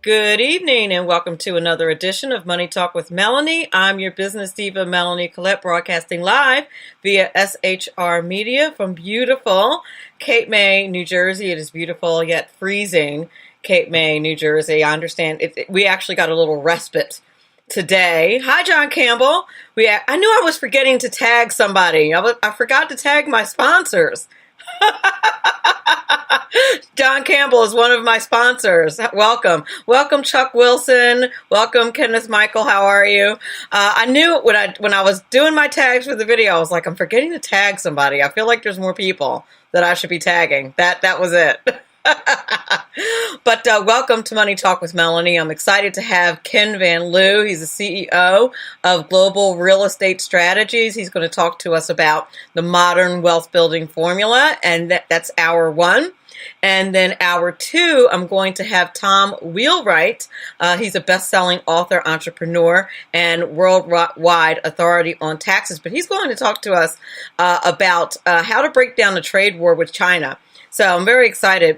Good evening and welcome to another edition of Money Talk with Melanie. I'm your business diva, Melanie Collette, broadcasting live via SHR Media from beautiful Cape May, New Jersey. It is beautiful yet freezing Cape May, New Jersey. I understand we actually got a little respite today. Hi, John Campbell. I knew I was forgetting to tag somebody. I forgot to tag my sponsors. John Campbell is one of my sponsors. Welcome. Welcome, Chuck Wilson. Welcome, Kenneth Michael. How are you? I knew when I was doing my tags for the video, I was like, I'm forgetting to tag somebody. I feel like there's more people that I should be tagging. That was it. But welcome to Money Talk with Melanie. I'm excited to have Ken Van Liew. He's the CEO of Global Real Estate Strategies. He's going to talk to us about the modern wealth building formula, and that's hour one. And then hour two, I'm going to have Tom Wheelwright. He's a best-selling author, entrepreneur, and worldwide authority on taxes. But he's going to talk to us about how to break down the trade war with China. So I'm very excited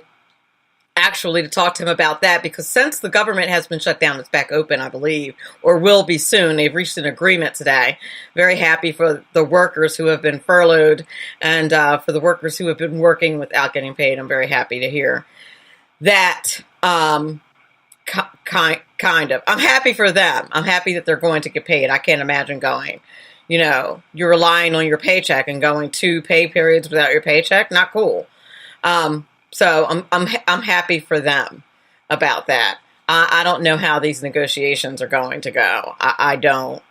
actually to talk to him about that, because since the government has been shut down, it's back open, I believe, or will be soon. They've reached an agreement today. Very happy for the workers who have been furloughed and for the workers who have been working without getting paid. I'm very happy to hear that. Kind of. I'm happy for them. I'm happy that they're going to get paid. I can't imagine going. You're relying on your paycheck and going 2 pay periods without your paycheck. Not cool. So I'm happy for them about that. I don't know how these negotiations are going to go. I don't.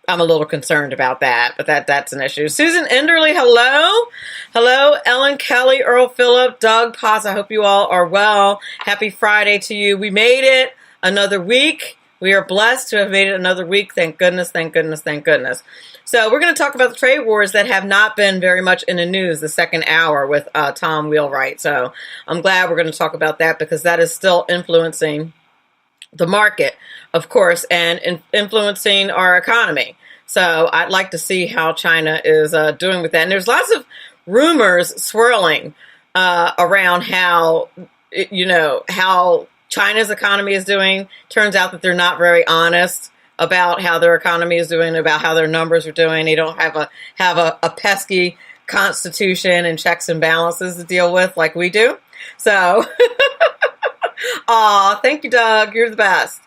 I'm a little concerned about that, but that's an issue. Susan Enderly, hello. Hello, Ellen Kelly, Earl Phillip, Doug Paz. I hope you all are well. Happy Friday to you. We made it another week. We are blessed to have made it another week. Thank goodness, thank goodness, thank goodness. So we're going to talk about the trade wars that have not been very much in the news the second hour with Tom Wheelwright. So I'm glad we're going to talk about that, because that is still influencing the market, of course, and influencing our economy. So I'd like to see how China is doing with that. And there's lots of rumors swirling around how China's economy is doing. Turns out that they're not very honest about how their economy is doing, about how their numbers are doing. They don't have a pesky constitution and checks and balances to deal with like we do. So, thank you, Doug. You're the best.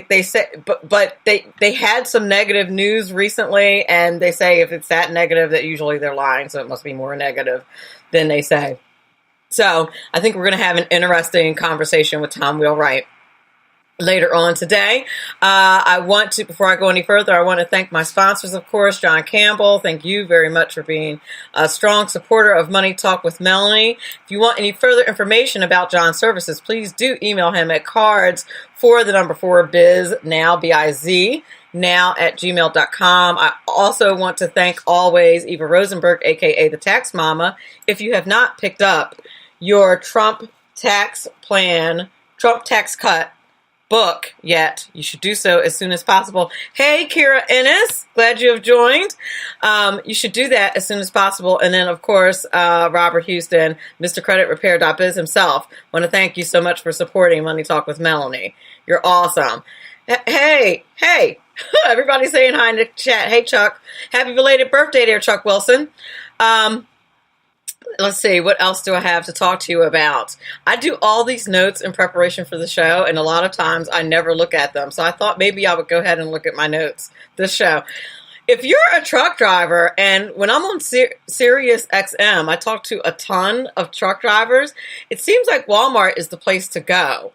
They say, but they had some negative news recently, and they say if it's that negative, that usually they're lying. So it must be more negative than they say. So I think we're going to have an interesting conversation with Tom Wheelwright later on today. Before I go any further, I want to thank my sponsors, of course. John Campbell, thank you very much for being a strong supporter of Money Talk with Melanie. If you want any further information about John's services, please do email him at cards4biz now, B-I-Z, now at gmail.com. I also want to thank always Eva Rosenberg, aka the Tax Mama. If you have not picked up your Trump tax cut book yet, you should do so as soon as possible. Hey, Kira Ennis, glad you have joined. You should do that as soon as possible. And then, of course, Robert Houston, Mr. Credit Repair.biz himself. Want to thank you so much for supporting Money Talk with Melanie. You're awesome. Hey, everybody's saying hi in the chat. Hey, Chuck. Happy belated birthday there, Chuck Wilson. Let's see, what else do I have to talk to you about? I do all these notes in preparation for the show, and a lot of times I never look at them. So I thought maybe I would go ahead and look at my notes this show. If you're a truck driver, and when I'm on Sirius XM, I talk to a ton of truck drivers, it seems like Walmart is the place to go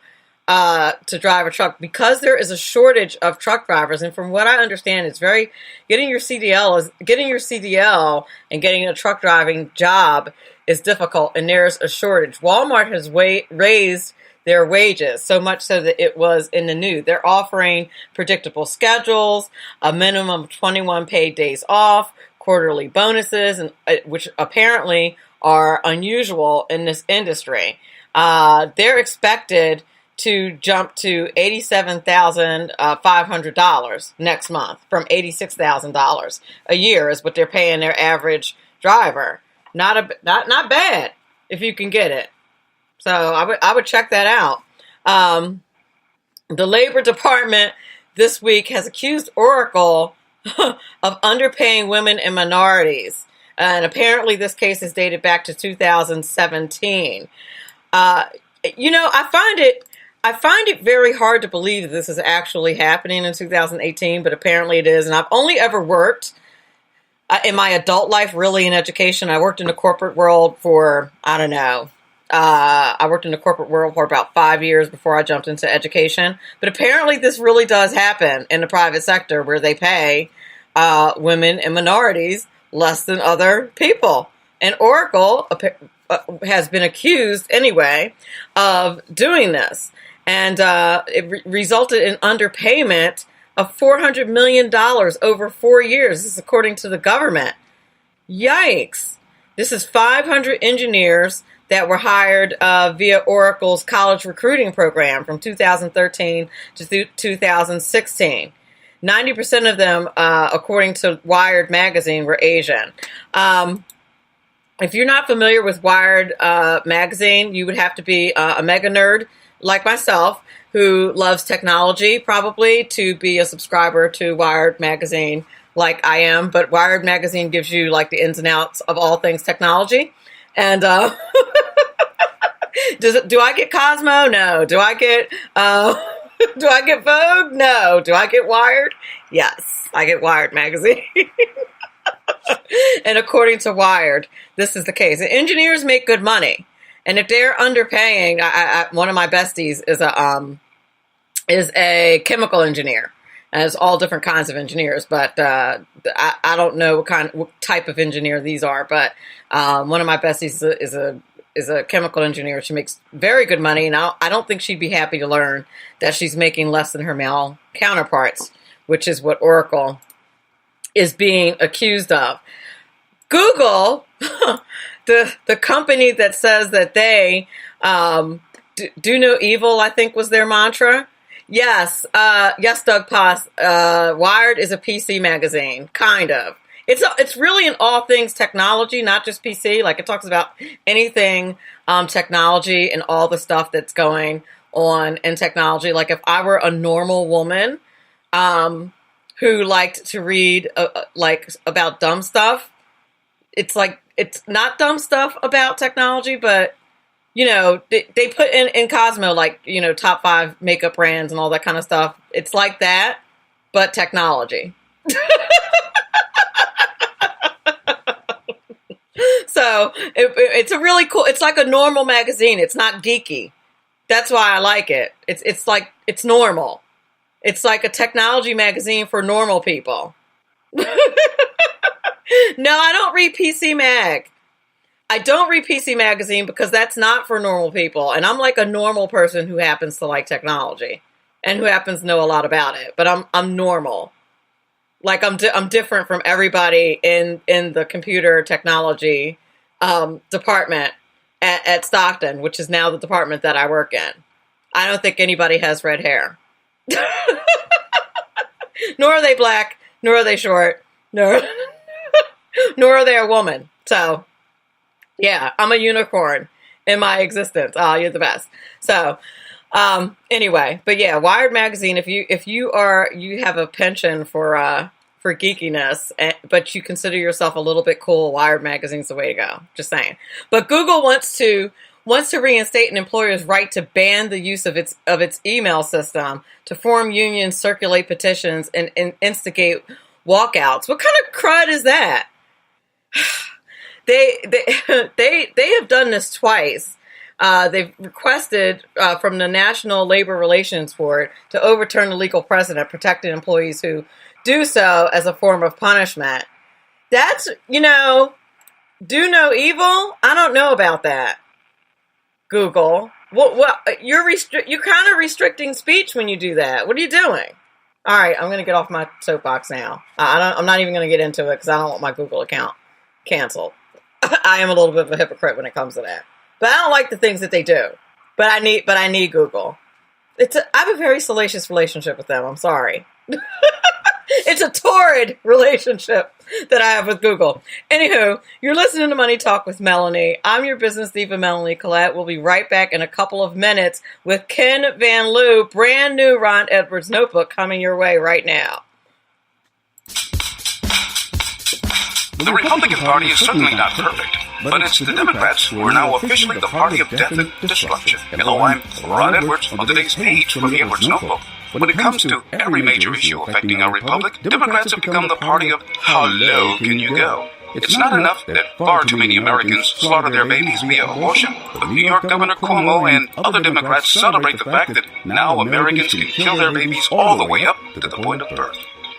to drive a truck, because there is a shortage of truck drivers. And from what I understand, it's getting your CDL and getting a truck driving job is difficult, and there's a shortage. Walmart has raised their wages so much so that it was in the news. They're offering predictable schedules, a minimum of 21 paid days off, quarterly bonuses, and which apparently are unusual in this industry. They're expected to jump to $87,500 next month from $86,000 a year is what they're paying their average driver. Not bad if you can get it. So I would check that out. The Labor Department this week has accused Oracle of underpaying women and minorities. And apparently this case is dated back to 2017. I find it very hard to believe that this is actually happening in 2018, but apparently it is. And I've only ever worked in my adult life really in education. I worked in the corporate world for, I don't know, I worked in the corporate world for about 5 years before I jumped into education. But apparently this really does happen in the private sector where they pay women and minorities less than other people. And Oracle has been accused anyway of doing this. And it resulted in underpayment of $400 million over 4 years. This is according to the government. Yikes. This is 500 engineers that were hired via Oracle's college recruiting program from 2013 to 2016. 90% of them, according to Wired magazine, were Asian. If you're not familiar with Wired magazine, you would have to be a mega nerd like myself who loves technology, probably, to be a subscriber to Wired magazine like I am. But Wired magazine gives you like the ins and outs of all things technology. And do I get Cosmo? No. Do I get Vogue? No. Do I get Wired? Yes, I get Wired magazine. And according to Wired, this is the case. Engineers make good money. And if they're underpaying, one of my besties is a chemical engineer. And it's all different kinds of engineers, but I don't know what type of engineer these are. But one of my besties is a chemical engineer. She makes very good money, and I don't think she'd be happy to learn that she's making less than her male counterparts, which is what Oracle is being accused of. Google, the company that says that they do no evil, I think was their mantra. Yes, Doug Poss. Wired is a PC magazine, kind of. It's really in all things technology, not just PC. Like it talks about anything technology and all the stuff that's going on in technology. Like if I were a normal woman who liked to read like about dumb stuff, it's like it's not dumb stuff about technology, but you know, they put in Cosmo, like, you know, top 5 makeup brands and all that kind of stuff. It's like that, but technology. So it's a really cool, it's like a normal magazine. It's not geeky. That's why I like it. It's like, it's normal. It's like a technology magazine for normal people. No, I don't read PC Mag. I don't read PC Magazine because that's not for normal people. And I'm like a normal person who happens to like technology and who happens to know a lot about it. But I'm normal. Like I'm different from everybody in the computer technology department at Stockton, which is now the department that I work in. I don't think anybody has red hair. Nor are they black, nor are they short, nor are they a woman. So yeah, I'm a unicorn in my existence. Oh, you're the best. So, anyway, but yeah, Wired magazine. If you have a penchant for geekiness, but you consider yourself a little bit cool, Wired magazine's the way to go. Just saying. But Google wants to reinstate an employer's right to ban the use of its email system, to form unions, circulate petitions, and instigate walkouts. What kind of crud is that? They have done this twice. They've requested from the National Labor Relations Board to overturn the legal precedent protecting employees who do so as a form of punishment. That's, do no evil? I don't know about that. Google. Well, you're kind of restricting speech when you do that. What are you doing? All right, I'm going to get off my soapbox now. I'm not even going to get into it because I don't want my Google account canceled. I am a little bit of a hypocrite when it comes to that. But I don't like the things that they do. But I need Google. I have a very salacious relationship with them. I'm sorry. It's a torrid relationship that I have with Google. Anywho, you're listening to Money Talk with Melanie. I'm your business diva, Melanie Collette. We'll be right back in a couple of minutes with Ken Van Liew, brand new Ron Edwards notebook coming your way right now. The Republican Party is certainly not perfect, but it's the Democrats who are now officially the party of death and destruction. Hello, I'm Ron Edwards on today's page from the Edwards Notebook. When it comes to every major issue affecting our republic, Democrats have become the party of how low can you go? It's not enough that far too many Americans slaughter their babies via abortion, but New York Governor Cuomo and other Democrats celebrate the fact that now Americans can kill their babies all the way up to the point of birth.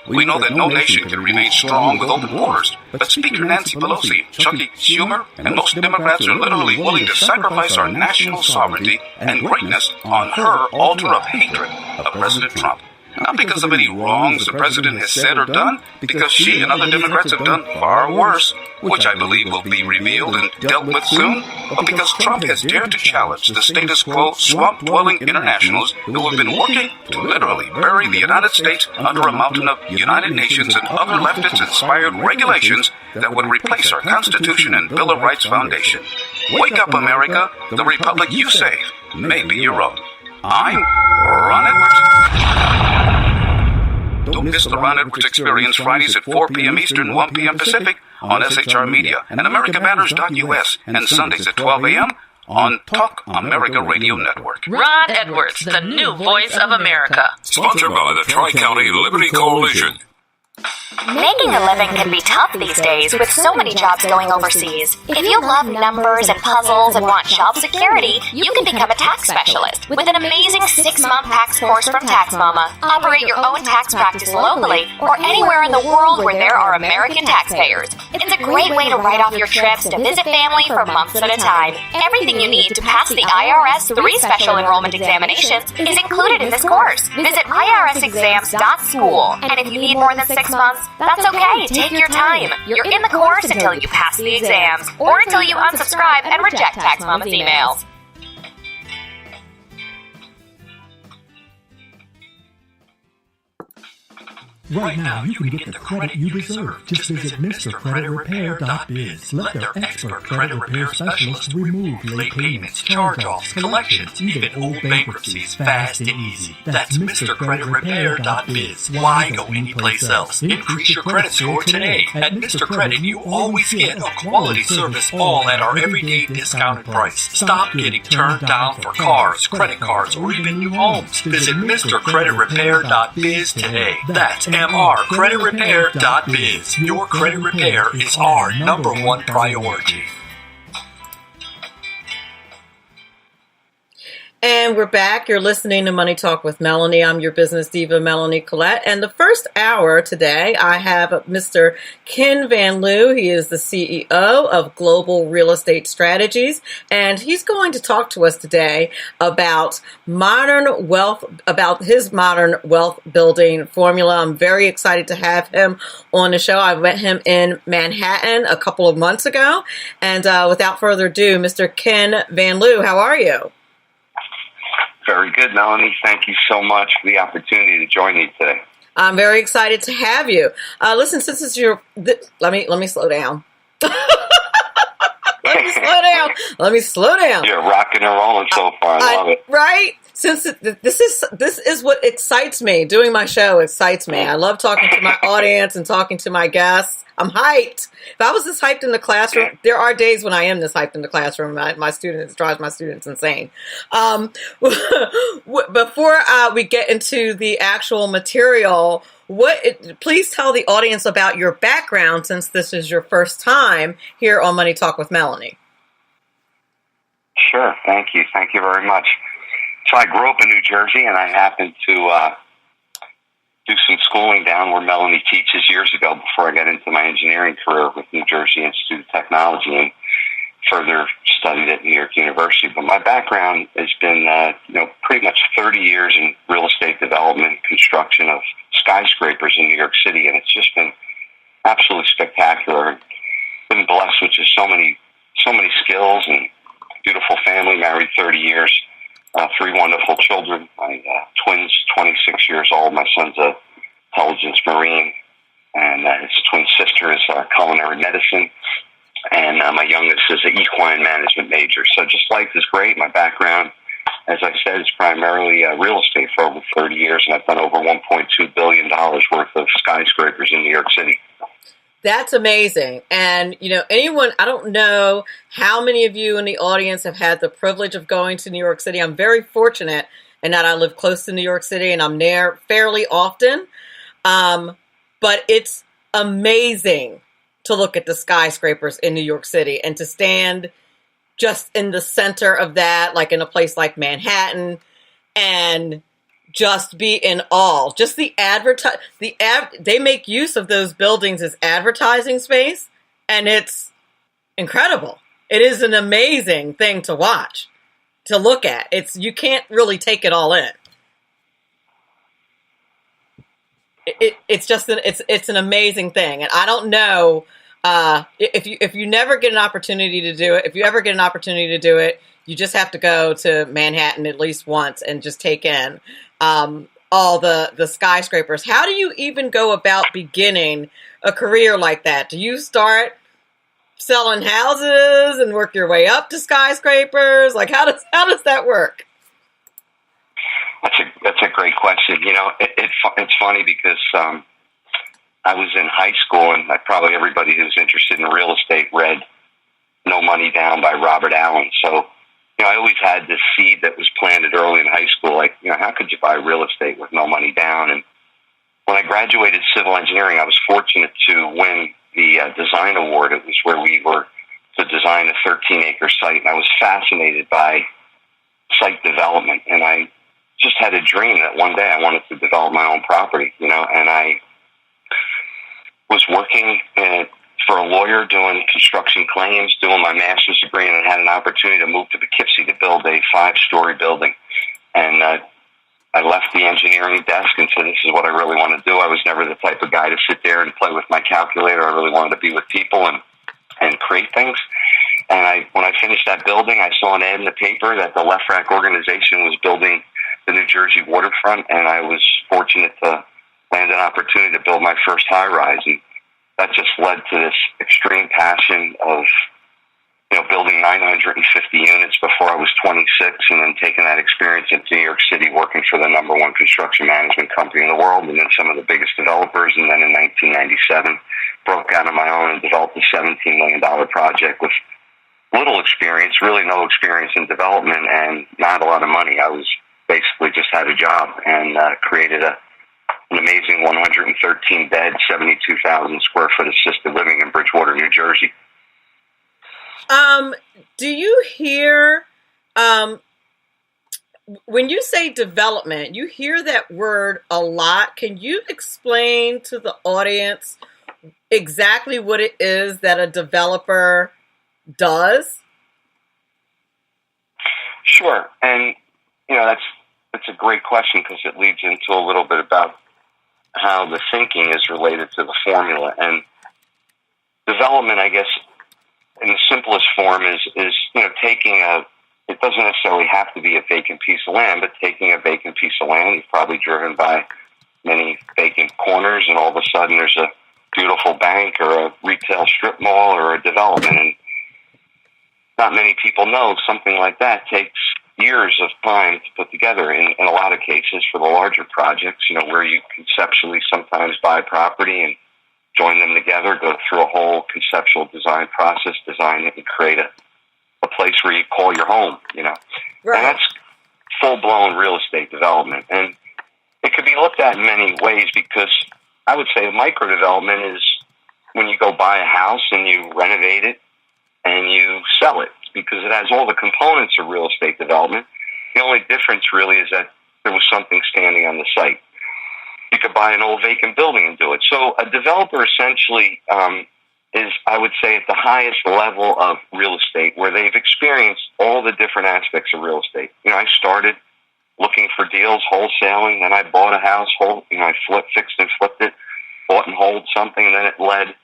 We know that no nation can remain strong with open borders, but Speaker Nancy Pelosi, Chucky Schumer, and most Democrats are literally willing to sacrifice our national sovereignty and greatness on her altar of hatred of President Trump. Not because of any wrongs the president has said or done, because she and other Democrats have done far worse, which I believe will be revealed and dealt with soon, but because Trump has dared to challenge the status quo swamp-dwelling internationals who have been working to literally bury the United States under a mountain of United Nations and other leftist-inspired regulations that would replace our Constitution and Bill of Rights foundation. Wake up, America, the republic you save may be your own. I'm Ron Edwards. Don't miss the Ron Edwards Experience Fridays at 4 p.m. Eastern, 1 p.m. Pacific on SHR Media and AmericaMatters.us and Sundays at 12 a.m. on Talk America Radio Network. Ron Edwards, the new voice of America. Sponsored by the Tri-County Liberty Coalition. Making a living can be tough these days with so many jobs going overseas. If you love numbers and puzzles and want job security, you can become a tax specialist with an amazing 6-month tax course from Tax Mama. Operate your own tax practice locally or anywhere in the world where there are American taxpayers. It's a great way to write off your trips to visit family for months at a time. Everything you need to pass the IRS 3 special enrollment examinations is included in this course. Visit irsexams.school. And if you need more than 6 months, that's okay. Take your time. You're in the course until you pass the exams or until you unsubscribe and reject Tax Mama's emails. Right now, you can get the credit you deserve. Just visit MrCreditRepair.biz. Let their expert credit repair specialists remove late payments, charge-offs, collections, even old bankruptcies fast and easy. That's MrCreditRepair.biz. Why go anyplace else? Increase your credit score today. At Mr. Credit, you always get a quality service, all at our everyday discounted price. Stop getting turned down for cars, credit cards, or even new homes. Visit MrCreditRepair.biz today. That's MrCreditRepair.biz. Your credit repair is our number one priority. And we're back. You're listening to Money Talk with Melanie. I'm your business diva, Melanie Collette. And the first hour today, I have Mr. Ken Van Liew. He is the CEO of Global Real Estate Strategies. And he's going to talk to us today about his modern wealth building formula. I'm very excited to have him on the show. I met him in Manhattan a couple of months ago. And without further ado, Mr. Ken Van Liew, how are you? Very good, Melanie. Thank you so much for the opportunity to join you today. I'm very excited to have you. Listen, since it's let me slow down. Let me slow down. You're rocking and rolling so far. I love it. Right? Since this is what excites me. Doing my show excites me. I love talking to my audience and talking to my guests. I'm hyped. If I was this hyped in the classroom, there are days when I am this hyped in the classroom. My students, it drives my students insane. Before we get into the actual material, please tell the audience about your background, since this is your first time here on Money Talk with Melanie. Sure. Thank you. Thank you very much. So I grew up in New Jersey, and I happened to do some schooling down where Melanie teaches years ago before I got into my engineering career with New Jersey Institute of Technology and further studied at New York University. But my background has been, pretty much 30 years in real estate development, construction of skyscrapers in New York City, and it's just been absolutely spectacular. Been blessed with just so many skills and beautiful family. Married 30 years. 3 wonderful children. My twins, 26 years old. My son's a intelligence marine, and his twin sister is culinary medicine, and my youngest is an equine management major. So just life is great. My background, as I said, is primarily real estate for over 30 years, and I've done over $1.2 billion worth of skyscrapers in New York City. That's amazing. And, anyone, I don't know how many of you in the audience have had the privilege of going to New York City. I'm very fortunate in that I live close to New York City and I'm there fairly often. But it's amazing to look at the skyscrapers in New York City and to stand just in the center of that, like in a place like Manhattan, and just be in awe. Just the they make use of those buildings as advertising space, and it's incredible. It is an amazing thing to watch, to look at. You can't really take it all in. It's an amazing thing, and I don't know if you never get an opportunity to do it. If you ever get an opportunity to do it, you just have to go to Manhattan at least once and just take in all the skyscrapers. How do you even go about beginning a career like that? Do you start selling houses and work your way up to skyscrapers? Like, how does that work? That's a great question. It's funny because I was in high school, and probably everybody who's interested in real estate read No Money Down by Robert Allen. So, I always had this seed that was planted early in high school, like, how could you buy real estate with no money down? And when I graduated civil engineering, I was fortunate to win the design award. It was where we were to design a 13-acre site, and I was fascinated by site development. And I just had a dream that one day I wanted to develop my own property, and I was working for a lawyer doing construction claims, doing my master's degree, and I had an opportunity to move to Poughkeepsie to build a 5-story building. And I left the engineering desk and said, this is what I really want to do. I was never the type of guy to sit there and play with my calculator. I really wanted to be with people and create things. And when I finished that building, I saw an ad in the paper that the Left Rack organization was building the New Jersey waterfront, and I was fortunate to land an opportunity to build my first high-rise. And that just led to this extreme passion of, building 950 units before I was 26, and then taking that experience into New York City, working for the number one construction management company in the world, and then some of the biggest developers. And then in 1997, broke out on my own and developed a $17 million project with little experience, really no experience in development, and not a lot of money. I was basically just had a job and created an amazing 113-bed, 72,000 square foot assisted living in Bridgewater, New Jersey. Do you hear, when you say development, you hear that word a lot. Can you explain to the audience exactly what it is that a developer does? Sure. And, that's a great question, because it leads into a little bit about how the thinking is related to the formula. And development, I guess, in the simplest form is taking it doesn't necessarily have to be a vacant piece of land, but taking a vacant piece of land. You've probably driven by many vacant corners, and all of a sudden there's a beautiful bank or a retail strip mall or a development. And not many people know something like that takes years of time to put together. In a lot of cases, for the larger projects, where you conceptually sometimes buy property and join them together, go through a whole conceptual design process, design it, and create a place where you call your home, Right. And that's full-blown real estate development. And it could be looked at in many ways, because I would say micro-development is when you go buy a house and you renovate it and you sell it, because it has all the components of real estate development. The only difference really is that there was something standing on the site. You could buy an old vacant building and do it. So a developer essentially is, I would say, at the highest level of real estate, where they've experienced all the different aspects of real estate. I started looking for deals, wholesaling, then I bought a house, I fixed and flipped it, bought and hold something, and then it led,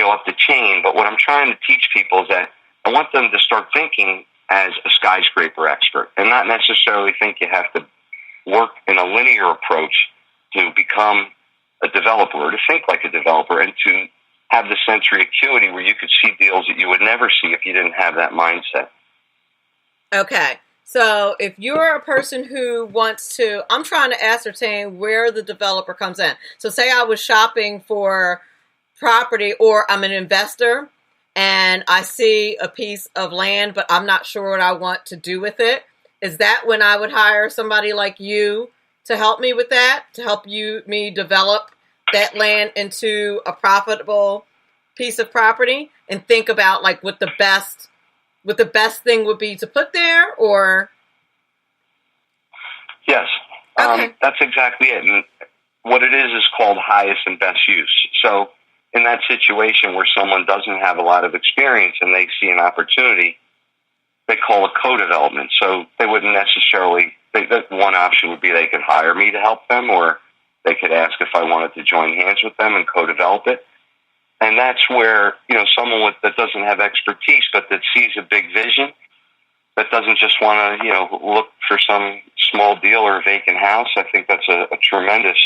up the chain. But what I'm trying to teach people is that I want them to start thinking as a skyscraper expert, and not necessarily think you have to work in a linear approach to become a developer or to think like a developer and to have the sensory acuity where you could see deals that you would never see if you didn't have that mindset. Okay. So if you're a person who wants to, I'm trying to ascertain where the developer comes in. So say I was shopping for property, or I'm an investor and I see a piece of land, but I'm not sure what I want to do with it. Is that when I would hire somebody like you to help me with that, to help me develop that land into a profitable piece of property, and think about like what the best thing would be to put there? Or yes, okay. That's exactly it. And what it is called highest and best use. So in that situation where someone doesn't have a lot of experience and they see an opportunity, they call it co-development. So they wouldn't necessarily, one option would be they could hire me to help them, or they could ask if I wanted to join hands with them and co-develop it. And that's where, someone that doesn't have expertise, but that sees a big vision, that doesn't just want to, look for some small deal or a vacant house. I think that's a tremendous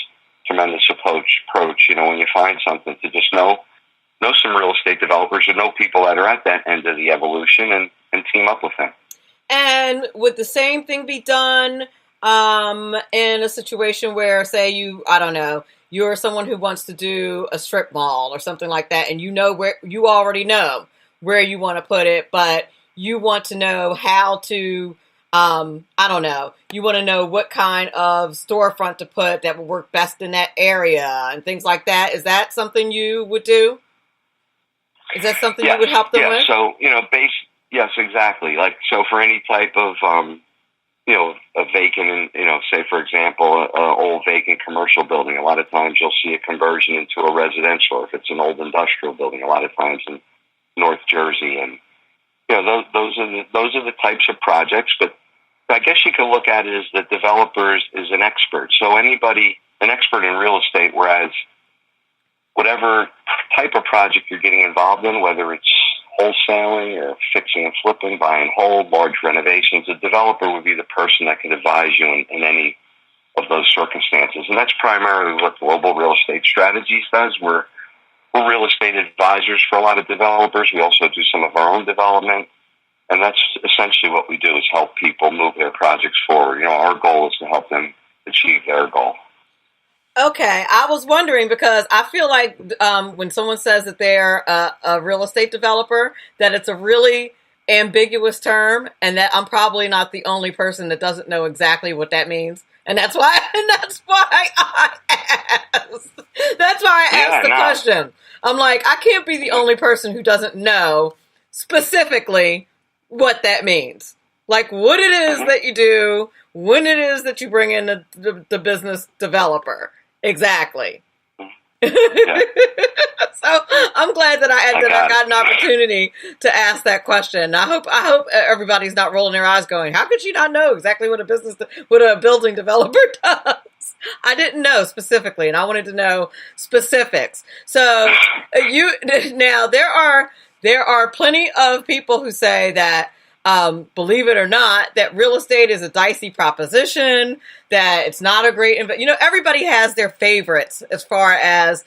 approach, when you find something, to just know some real estate developers or know people that are at that end of the evolution and team up with them. And would the same thing be done in a situation where, say, you're someone who wants to do a strip mall or something like that, and you already know where you want to put it, but you want to know how to, you want to know what kind of storefront to put that would work best in that area and things like that. Is that something you would do? Is that something you would help them with? So, yes, exactly. Like, so for any type of, a vacant, say, for example, an old vacant commercial building, a lot of times you'll see a conversion into a residential. If it's an old industrial building, a lot of times in North Jersey. And, those are the types of projects. But I guess you can look at it as the developer is an expert. So an expert in real estate, whereas whatever type of project you're getting involved in, whether it's wholesaling or fixing and flipping, buy and hold, large renovations, a developer would be the person that could advise you in any of those circumstances. And that's primarily what Global Real Estate Strategies does. We're real estate advisors for a lot of developers. We also do some of our own development. And that's essentially what we do, is help people move their projects forward. Our goal is to help them achieve their goal. Okay, I was wondering, because I feel like when someone says that they're a real estate developer, that it's a really ambiguous term, and that I'm probably not the only person that doesn't know exactly what that means. And that's why I asked. That's why I asked the question. I'm like, I can't be the only person who doesn't know specifically what that means. Like what it is that you do, when it is that you bring in the business developer. Exactly. Yeah. So I'm glad that I got an opportunity to ask that question. I hope everybody's not rolling their eyes going, how could you not know exactly what a building developer does? I didn't know specifically, and I wanted to know specifics. So now there are plenty of people who say that, believe it or not, that real estate is a dicey proposition, that it's not a great everybody has their favorites as far as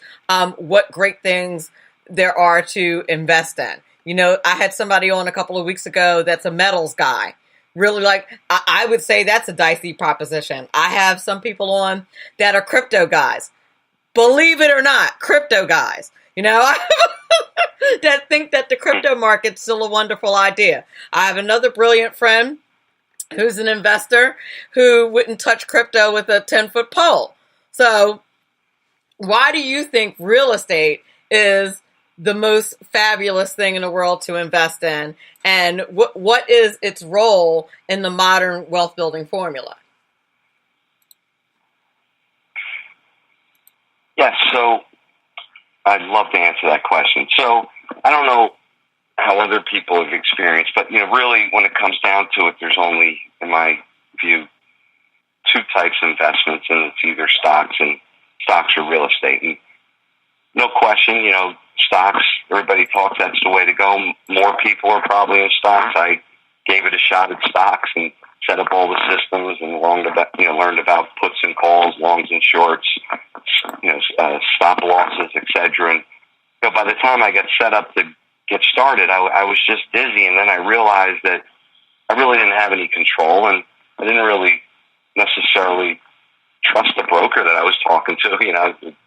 what great things there are to invest in. I had somebody on a couple of weeks ago that's a metals guy. Really, I would say that's a dicey proposition. I have some people on that are crypto guys. Believe it or not, crypto guys. That think that the crypto market's still a wonderful idea. I have another brilliant friend who's an investor who wouldn't touch crypto with a 10-foot pole. So why do you think real estate is the most fabulous thing in the world to invest in? And what is its role in the modern wealth building formula? Yes, so I'd love to answer that question. So I don't know how other people have experienced, but really when it comes down to it, there's only, in my view, two types of investments, and it's either stocks or real estate. And no question, stocks, everybody talks, that's the way to go. More people are probably in stocks. I gave it a shot at stocks and set up all the systems and learned about puts and calls, longs and shorts, stop losses, etc. And by the time I got set up to get started, I was just dizzy, and then I realized that I really didn't have any control, and I didn't really necessarily trust the broker that I was talking to.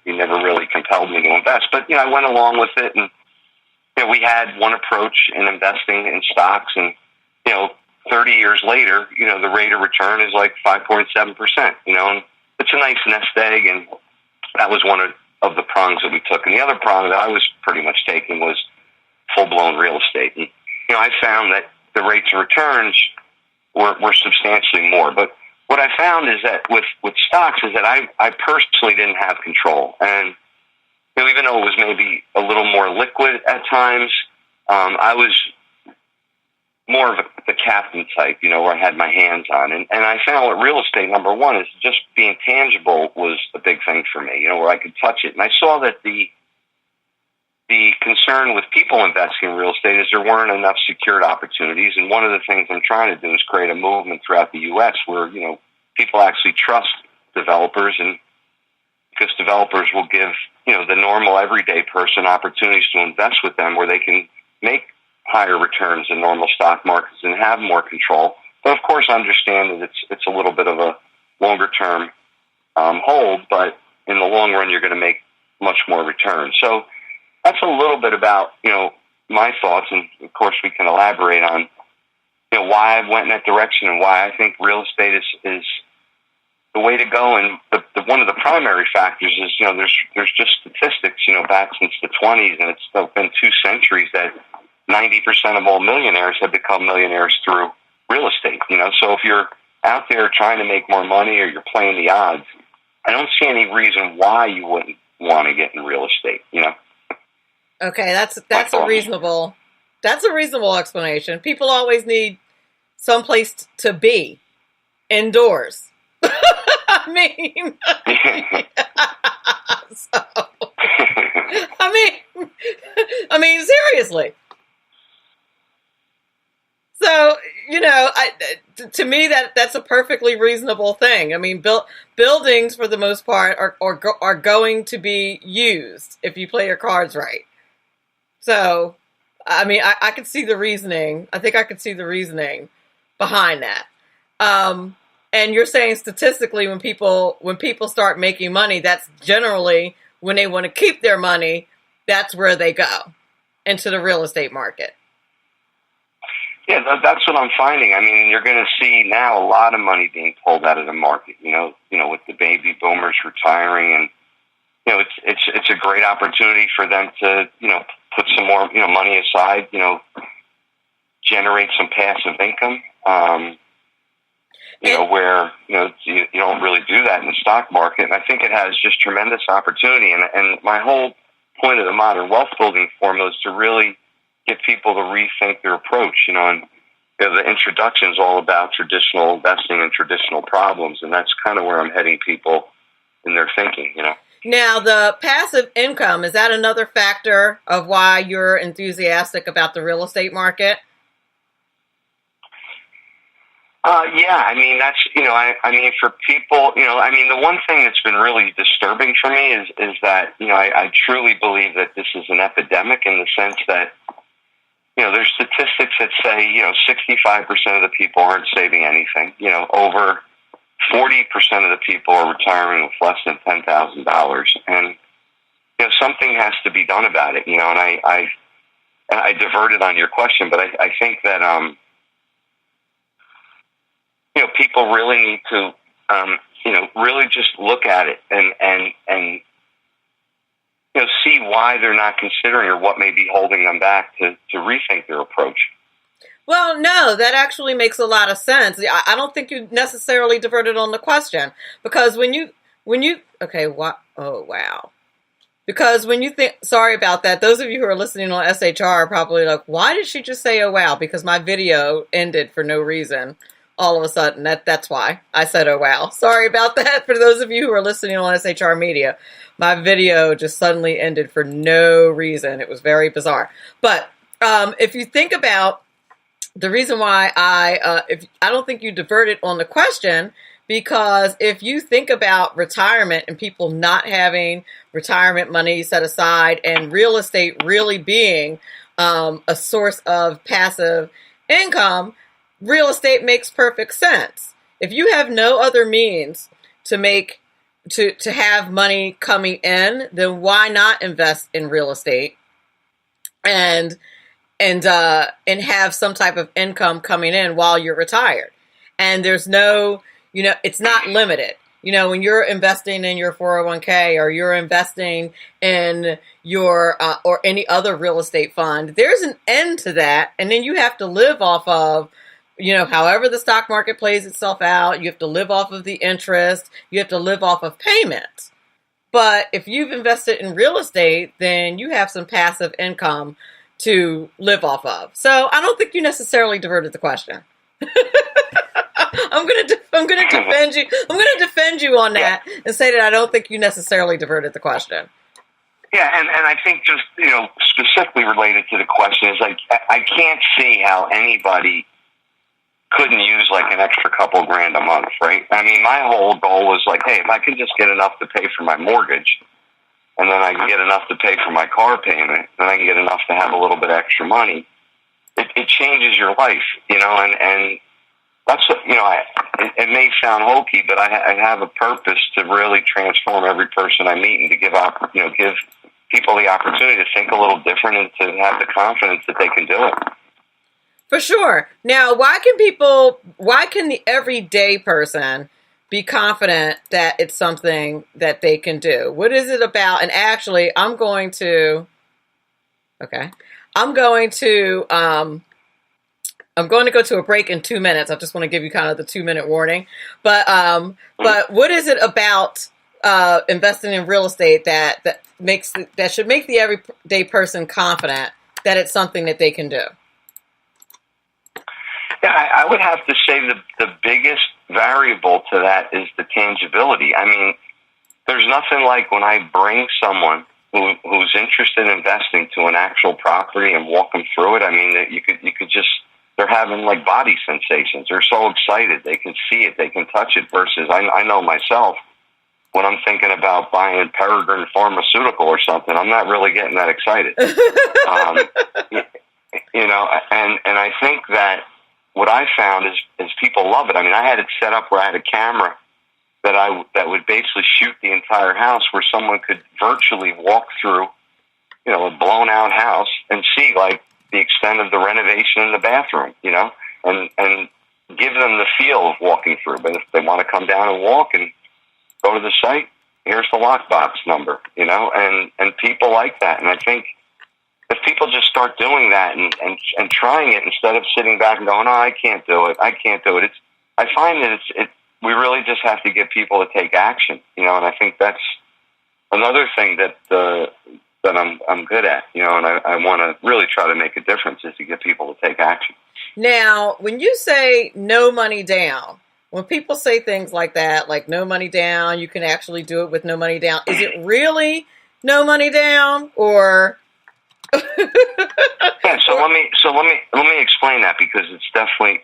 He never really compelled me to invest, but I went along with it, and we had one approach in investing in stocks, and 30 years later, the rate of return is like 5.7%. And it's a nice nest egg, and that was one of the prongs that we took. And the other prong that I was pretty much taking was full-blown real estate. And I found that the rates of returns were substantially more. But what I found is that with stocks is that I personally didn't have control. And even though it was maybe a little more liquid at times, I was more of the captain type, where I had my hands on. And I found with real estate, number one, is just being tangible was a big thing for me, where I could touch it. And I saw that the concern with people investing in real estate is there weren't enough secured opportunities. And one of the things I'm trying to do is create a movement throughout the U.S. where, people actually trust developers, and because developers will give, the normal everyday person opportunities to invest with them where they can make higher returns in normal stock markets and have more control. But of course, understand that it's a little bit of a longer term hold, but in the long run, you're going to make much more return. So that's a little bit about, my thoughts. And of course, we can elaborate on, why I went in that direction and why I think real estate is the way to go. And one of the primary factors is, there's just statistics, back since the 20s, and it's been 2 centuries that 90% of all millionaires have become millionaires through real estate. So if you're out there trying to make more money or you're playing the odds, I don't see any reason why you wouldn't want to get in real estate. Okay, that's a reasonable explanation. People always need someplace to be indoors. I mean, I mean, seriously. So, to me, that's a perfectly reasonable thing. I mean, buildings, for the most part, are going to be used if you play your cards right. So, I mean, I could see the reasoning. I think I could see the reasoning behind that. And you're saying statistically, when people start making money, that's generally when they want to keep their money. That's where they go, into the real estate market. Yeah, that's what I'm finding. I mean, you're going to see now a lot of money being pulled out of the market. With the baby boomers retiring, and it's a great opportunity for them to put some more money aside. Generate some passive income. Where you don't really do that in the stock market. And I think it has just tremendous opportunity. And my whole point of the modern wealth building formula is to really get people to rethink their approach. And the introduction is all about traditional investing and traditional problems, and that's kind of where I'm heading people in their thinking. Now, the passive income, is that another factor of why you're enthusiastic about the real estate market? Yeah, I mean, that's, I mean, for people, the one thing that's been really disturbing for me is that, I truly believe that this is an epidemic in the sense that, there's statistics that say, 65% of the people aren't saving anything. Over 40% of the people are retiring with less than $10,000. And, something has to be done about it, and I diverted on your question, but I think that, people really need to, really just look at it and see why they're not considering or what may be holding them back to rethink their approach. Well, no, that actually makes a lot of sense. I don't think you necessarily diverted on the question, because because when you think, sorry about that, those of you who are listening on SHR are probably like, why did she just say, oh, wow? Because my video ended for no reason. All of a sudden, that's why I said, oh, wow. Sorry about that. For those of you who are listening on SHR Media, my video just suddenly ended for no reason. It was very bizarre. But if you think about the reason why I don't think you diverted on the question, because if you think about retirement and people not having retirement money set aside and real estate really being a source of passive income, real estate makes perfect sense. If you have no other means to have money coming in, then why not invest in real estate and have some type of income coming in while you're retired? And there's no, it's not limited. When you're investing in your 401k or you're investing in your or any other real estate fund, there's an end to that. And then you have to live off of, however the stock market plays itself out. You have to live off of the interest. You have to live off of payments. But if you've invested in real estate, then you have some passive income to live off of. So I don't think you necessarily diverted the question. I'm gonna defend you. I'm gonna defend you on that and say that I don't think you necessarily diverted the question. Yeah, and I think just specifically related to the question is like I can't see how anybody couldn't use like an extra couple grand a month, right? I mean, my whole goal was like, hey, if I can just get enough to pay for my mortgage, and then I can get enough to pay for my car payment, and I can get enough to have a little bit extra money, it changes your life, and that's what, it may sound hokey, but I have a purpose to really transform every person I meet and to give people the opportunity to think a little different and to have the confidence that they can do it. For sure. Now, why can the everyday person be confident that it's something that they can do? What is it about? And actually, I'm going to go to a break in 2 minutes. I just want to give you kind of the 2-minute warning. But what is it about investing in real estate that should make the everyday person confident that it's something that they can do? Yeah, I would have to say the biggest variable to that is the tangibility. I mean, there's nothing like when I bring someone who's interested in investing to an actual property and walk them through it. I mean, that you could just, they're having like body sensations. They're so excited. They can see it. They can touch it versus I know myself when I'm thinking about buying Peregrine Pharmaceutical or something, I'm not really getting that excited. And I think that what I found is people love it. I mean, I had it set up where I had a camera that would basically shoot the entire house where someone could virtually walk through, a blown out house and see like the extent of the renovation in the bathroom, and give them the feel of walking through. But if they want to come down and walk and go to the site, here's the lockbox number, and people like that. And I think if people just start doing that and trying it instead of sitting back and going, oh, I can't do it. I find that we really just have to get people to take action, and I think that's another thing that I'm good at, and I want to really try to make a difference is to get people to take action. Now, when you say no money down, when people say things like that, like no money down, you can actually do it with no money down. Is it really no money down, or? Yeah, so let me explain that because it's definitely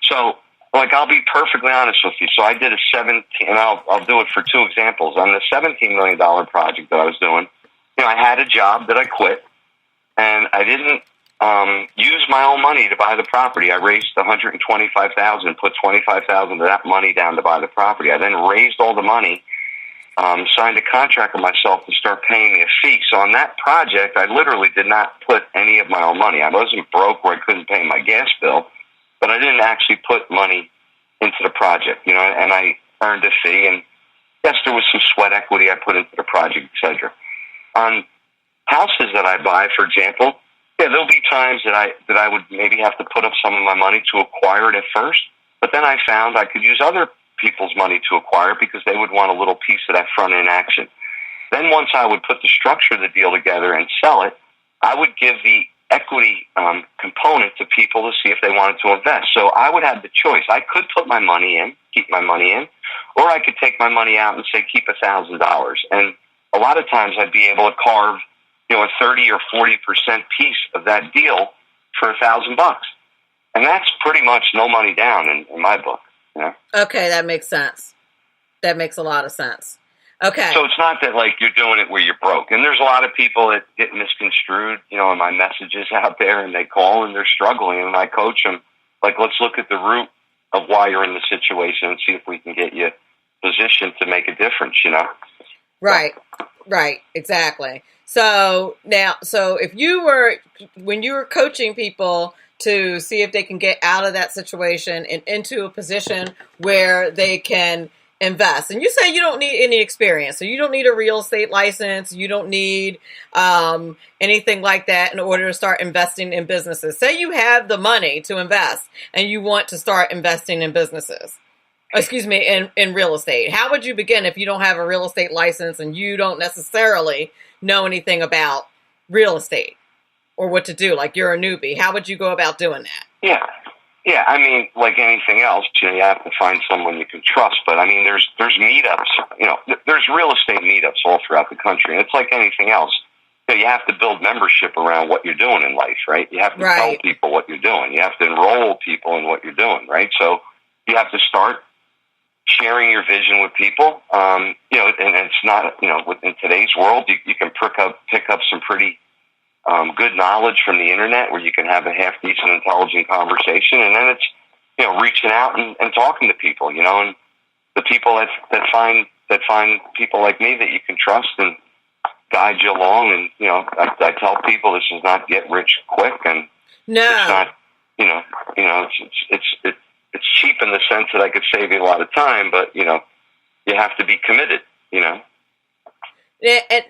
so. Like, I'll be perfectly honest with you. So I did and I'll do it for two examples. On the $17 million project that I was doing, I had a job that I quit, and I didn't use my own money to buy the property. I raised $125,000, put $25,000 of that money down to buy the property. I then raised all the money, signed a contract with myself to start paying me a fee. So on that project, I literally did not put any of my own money. I wasn't broke where I couldn't pay my gas bill, but I didn't actually put money into the project, and I earned a fee. And yes, there was some sweat equity I put into the project, etc. On houses that I buy, for example, there'll be times that I would maybe have to put up some of my money to acquire it at first, but then I found I could use other people's money to acquire it because they would want a little piece of that front-end action. Then once I would put the structure of the deal together and sell it, I would give the equity component to people to see if they wanted to invest. So I would have the choice. I could put my money in, keep my money in, or I could take my money out and say, keep $1,000. And a lot of times I'd be able to carve, a 30 or 40% piece of that deal for $1,000. And that's pretty much no money down in my book. You know? Okay, that makes sense. That makes a lot of sense. Okay. So it's not that like you're doing it where you're broke. And there's a lot of people that get misconstrued, you know, in my messages out there, and they call and they're struggling, and I coach them. Like, let's look at the root of why you're in the situation and see if we can get you positioned to make a difference, you know? Right, exactly. So now, if when you were coaching people to see if they can get out of that situation and into a position where they can invest, and you say you don't need any experience, so you don't need a real estate license, you don't need anything like that in order to start investing in businesses. Say you have the money to invest and you want to start investing in businesses. Excuse me, in real estate. How would you begin if you don't have a real estate license and you don't necessarily know anything about real estate or what to do? Like, you're a newbie. How would you go about doing that? Yeah. I mean, like anything else, you have to find someone you can trust. But I mean, there's meetups. You know, there's real estate meetups all throughout the country, and it's like anything else. You have to build membership around what you're doing in life, right? You have to tell people what you're doing. You have to enroll people in what you're doing, right? So you have to start sharing your vision with people. You know, and it's not, you know, in today's world, you can pick up some pretty good knowledge from the internet where you can have a half decent, intelligent conversation. And then it's, you know, reaching out and talking to people, you know, and the people that find people like me that you can trust and guide you along. And, you know, I tell people this is not get rich quick, and it's not, it's cheap in the sense that I could save you a lot of time, but, you know, you have to be committed, you know.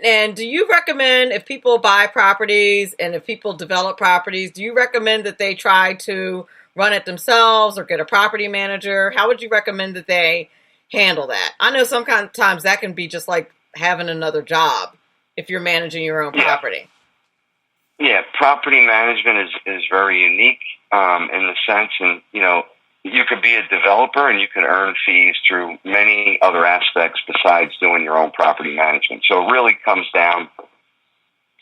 And do you recommend, if people buy properties and if people develop properties, do you recommend that they try to run it themselves or get a property manager? How would you recommend that they handle that? I know sometimes that can be just like having another job if you're managing your own property. Yeah, property management is very unique in the sense, and, you know, you could be a developer and you can earn fees through many other aspects besides doing your own property management. So it really comes down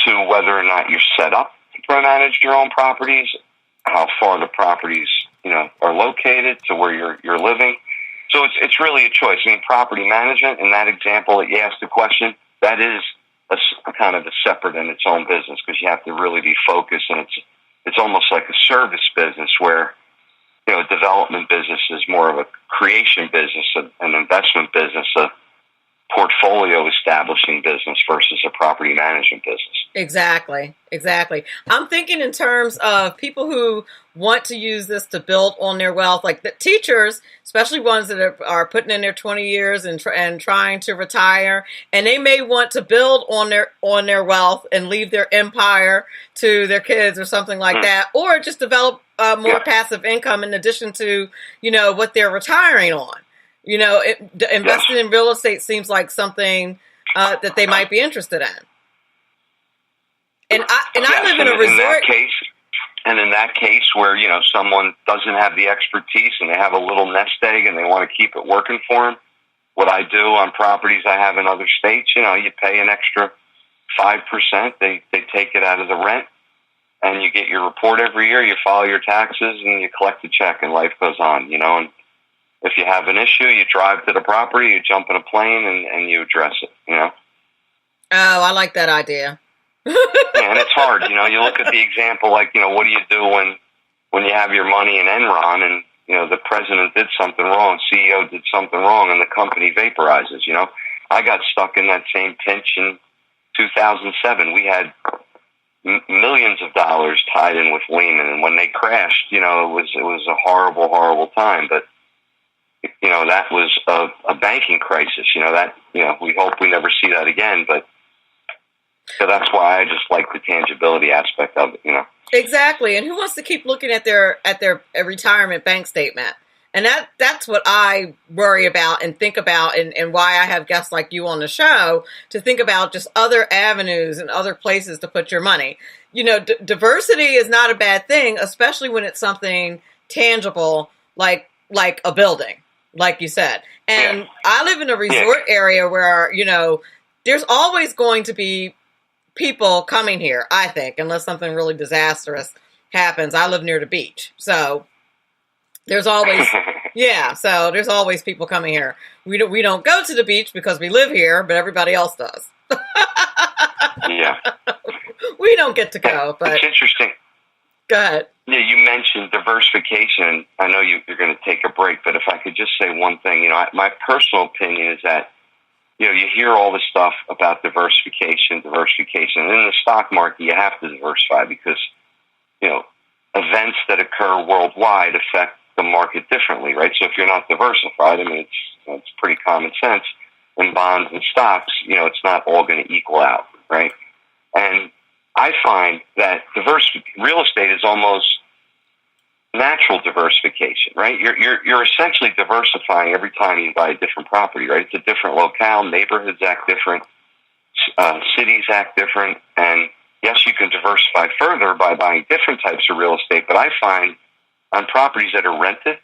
to whether or not you're set up to manage your own properties, how far the properties, you know, are located to where you're living. So it's really a choice. I mean, property management, in that example that you asked the question, that is a kind of a separate in its own business, because you have to really be focused, and it's almost like a service business where, you know, a development business is more of a creation business, an investment business, a portfolio establishing business versus a property management business. Exactly. I'm thinking in terms of people who want to use this to build on their wealth, like the teachers, especially ones that are putting in their 20 years and trying to retire, and they may want to build on their wealth and leave their empire to their kids or something like that, or just develop more passive income in addition to, you know, what they're retiring on. You know, investing in real estate seems like something that they might be interested in. And I live in a resort. In that case where, you know, someone doesn't have the expertise and they have a little nest egg and they want to keep it working for them, what I do on properties I have in other states, you know, you pay an extra 5%. They take it out of the rent, and you get your report every year. You file your taxes and you collect a check, and life goes on, you know. And if you have an issue, you drive to the property, you jump in a plane, and you address it, you know. Oh, I like that idea. Yeah, and it's hard, you know. You look at the example, like, you know, what do you do when you have your money in Enron and, you know, the president did something wrong, CEO did something wrong, and the company vaporizes, you know? I got stuck in that same pinch in 2007. We had millions of dollars tied in with Lehman, and when they crashed, you know, it was a horrible, horrible time. But, you know, that was a banking crisis, you know, that, you know, we hope we never see that again, but so that's why I just like the tangibility aspect of it, you know. Exactly. And who wants to keep looking at their retirement bank statement? And that's what I worry about and think about, and why I have guests like you on the show to think about just other avenues and other places to put your money. You know, diversity is not a bad thing, especially when it's something tangible like a building, like you said. And I live in a resort area where, you know, there's always going to be people coming here, I think, unless something really disastrous happens. I live near the beach, so there's always Yeah, so there's always people coming here. We don't go to the beach because we live here, but everybody else does. Yeah. We don't get to go, but it's interesting. Go ahead. Yeah, you mentioned diversification. I know you're going to take a break, but if I could just say one thing, my personal opinion is that, you hear all this stuff about diversification. And in the stock market, you have to diversify because, events that occur worldwide affect the market differently, right? So if you're not diversified, I mean, it's pretty common sense. In bonds and stocks, it's not all going to equal out, right? And I find that real estate is almost natural diversification, right? You're essentially diversifying every time you buy a different property, right? It's a different locale, neighborhoods act different, cities act different, and yes, you can diversify further by buying different types of real estate, but I find on properties that are rented,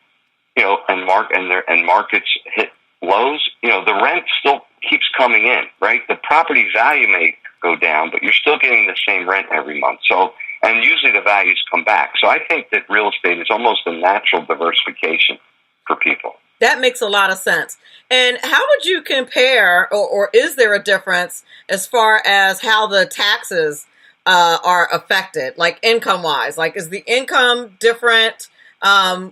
and markets hit lows, the rent still keeps coming in, right? The property value may go down, but you're still getting the same rent every month. So, and usually the values come back. So I think that real estate is almost a natural diversification for people. That makes a lot of sense. And how would you compare, or is there a difference as far as how the taxes are affected, like income-wise? Like, is the income different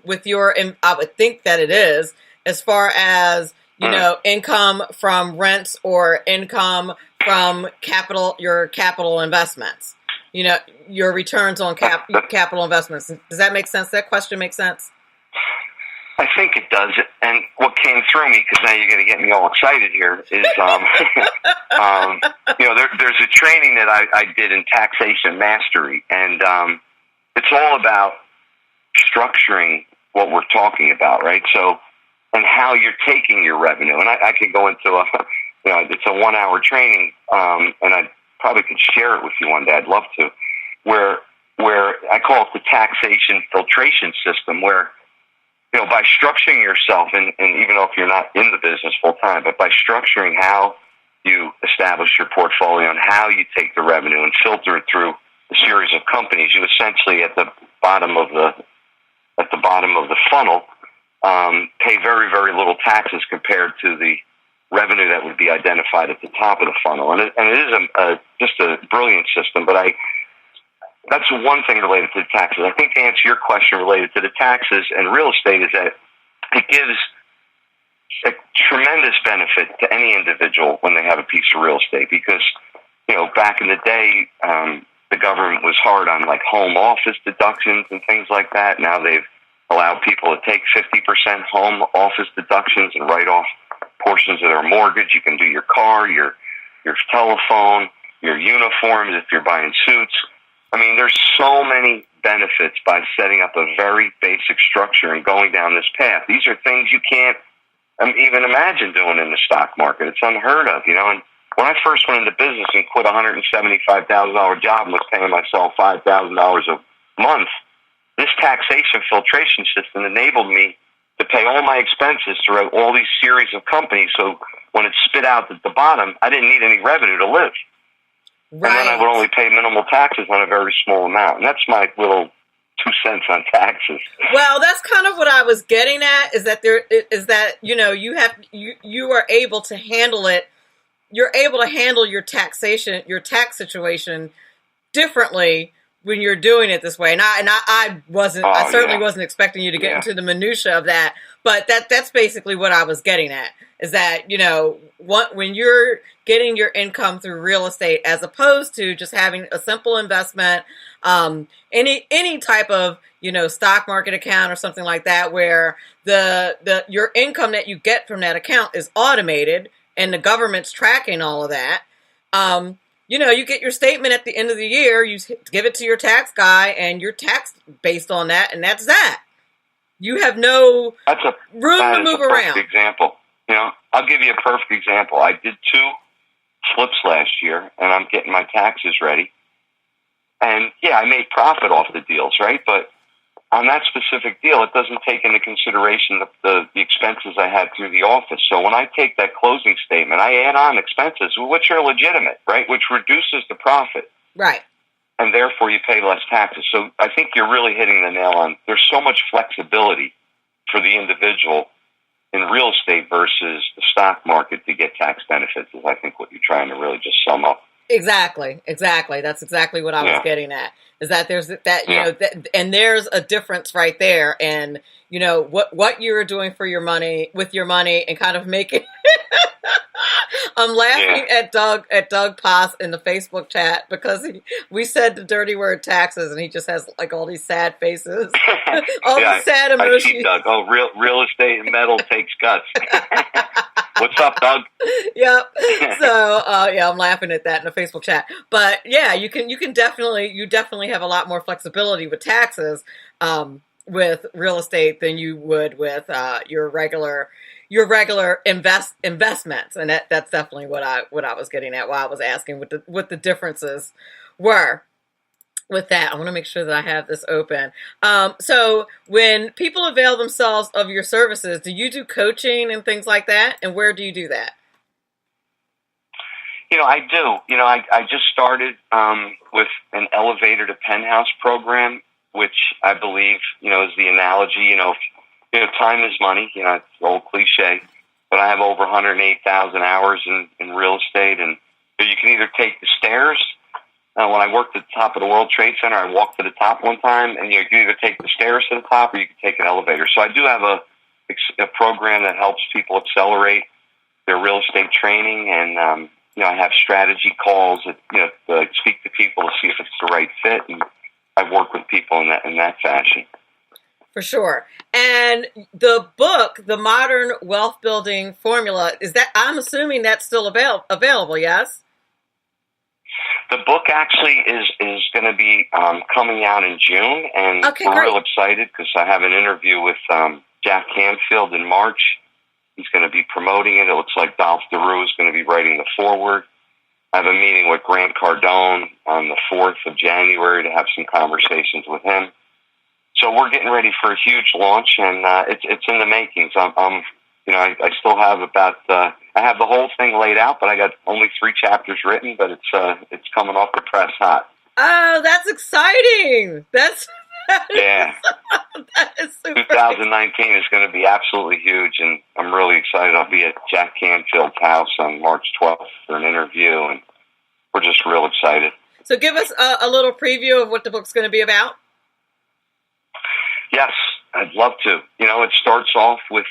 with your, I would think that it is, as far as, income from rents or income from your capital investments, your returns on capital investments. Does that make sense? That question makes sense? I think it does. And what came through me, because now you're going to get me all excited here, is, there's a training that I did in taxation mastery, and it's all about structuring what we're talking about, right? So, and how you're taking your revenue. And I could go into it's a 1-hour training, and I probably could share it with you one day. I'd love to, where I call it the taxation filtration system, where, by structuring yourself, and even though if you're not in the business full time, but by structuring how you establish your portfolio and how you take the revenue and filter it through a series of companies, you essentially at the bottom of the funnel pay very, very little taxes compared to the revenue that would be identified at the top of the funnel. And it is just a brilliant system, but that's one thing related to the taxes. I think to answer your question related to the taxes and real estate is that it gives a tremendous benefit to any individual when they have a piece of real estate because, back in the day, the government was hard on like home office deductions and things like that. Now they've allowed people to take 50% home office deductions and write off portions of their mortgage. You can do your car, your telephone, your uniforms if you're buying suits. I mean, there's so many benefits by setting up a very basic structure and going down this path. These are things you can't even imagine doing in the stock market. It's unheard of, And when I first went into business and quit a $175,000 job and was paying myself $5,000 a month, this taxation filtration system enabled me to pay all my expenses throughout all these series of companies. So when it spit out at the bottom, I didn't need any revenue to live. Right. And then I would only pay minimal taxes on a very small amount. And that's my little 2 cents on taxes. Well, that's kind of what I was getting at, is that you are able to handle it. You're able to handle your tax situation differently when you're doing it this way. And I certainly wasn't expecting you to get into the minutia of that, but that's basically what I was getting at, is that, when you're getting your income through real estate, as opposed to just having a simple investment, any type of, stock market account or something like that, where your income that you get from that account is automated and the government's tracking all of that. You get your statement at the end of the year, you give it to your tax guy, and you're taxed based on that, and that's that. You have no room to move around. Perfect example. I'll give you a perfect example. I did 2 flips last year, and I'm getting my taxes ready. And, I made profit off the deals, right? But on that specific deal, it doesn't take into consideration the expenses I had through the office. So when I take that closing statement, I add on expenses, which are legitimate, right? Which reduces the profit. Right. And therefore you pay less taxes. So I think you're really hitting the nail on. There's so much flexibility for the individual in real estate versus the stock market to get tax benefits is, I think, what you're trying to really just sum up. Exactly. That's exactly what I was getting at. Is that there's that, and there's a difference right there. And, what you're doing for your money, with your money, and kind of making, I'm laughing at Doug Poss in the Facebook chat because we said the dirty word taxes and he just has like all these sad faces, all these sad emotions. I see Doug. Oh, real estate and metal takes guts. What's up, Doug? Yep. So, I'm laughing at that in the Facebook chat. But yeah, you definitely have a lot more flexibility with taxes with real estate than you would with your regular investments, and that's definitely what I was getting at while I was asking what the differences were. With that, I want to make sure that I have this open. So when people avail themselves of your services, do you do coaching and things like that? And where do you do that? I do. I just started with an elevator to penthouse program, which I believe, is the analogy, time is money, it's an old cliche, but I have over 108,000 hours in real estate, and you can either take the stairs. When I worked at the top of the World Trade Center, I walked to the top one time, and you can either take the stairs to the top or you can take an elevator. So I do have a program that helps people accelerate their real estate training, and I have strategy calls that speak to people to see if it's the right fit, and I work with people in that fashion. For sure. And the book, The Modern Wealth Building Formula, I'm assuming that's still available, yes? The book actually is going to be coming out in June, and we're real excited because I have an interview with Jack Canfield in March. He's going to be promoting it. It looks like Dolph DeRue is going to be writing the foreword. I have a meeting with Grant Cardone on the 4th of January to have some conversations with him. So we're getting ready for a huge launch, and it's in the makings. I still have I have the whole thing laid out, but I got only 3 chapters written, but it's coming off the press hot. Oh, that's exciting! That is super. 2019 is going to be absolutely huge, and I'm really excited. I'll be at Jack Canfield's house on March 12th for an interview, and we're just real excited. So give us a little preview of what the book's going to be about. Yes, I'd love to. It starts off with,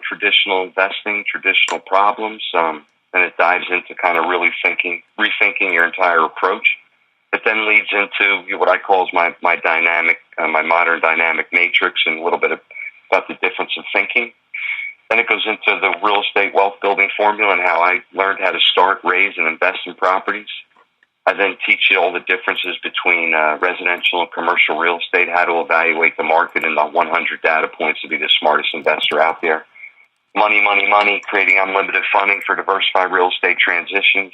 traditional investing, traditional problems, and it dives into kind of really rethinking your entire approach. It then leads into what I call my modern dynamic matrix, and a little bit about the difference of thinking. Then it goes into the real estate wealth building formula and how I learned how to start, raise, and invest in properties. I then teach you all the differences between residential and commercial real estate, how to evaluate the market, and the 100 data points to be the smartest investor out there. Money, money, money, creating unlimited funding for diversified real estate transitions.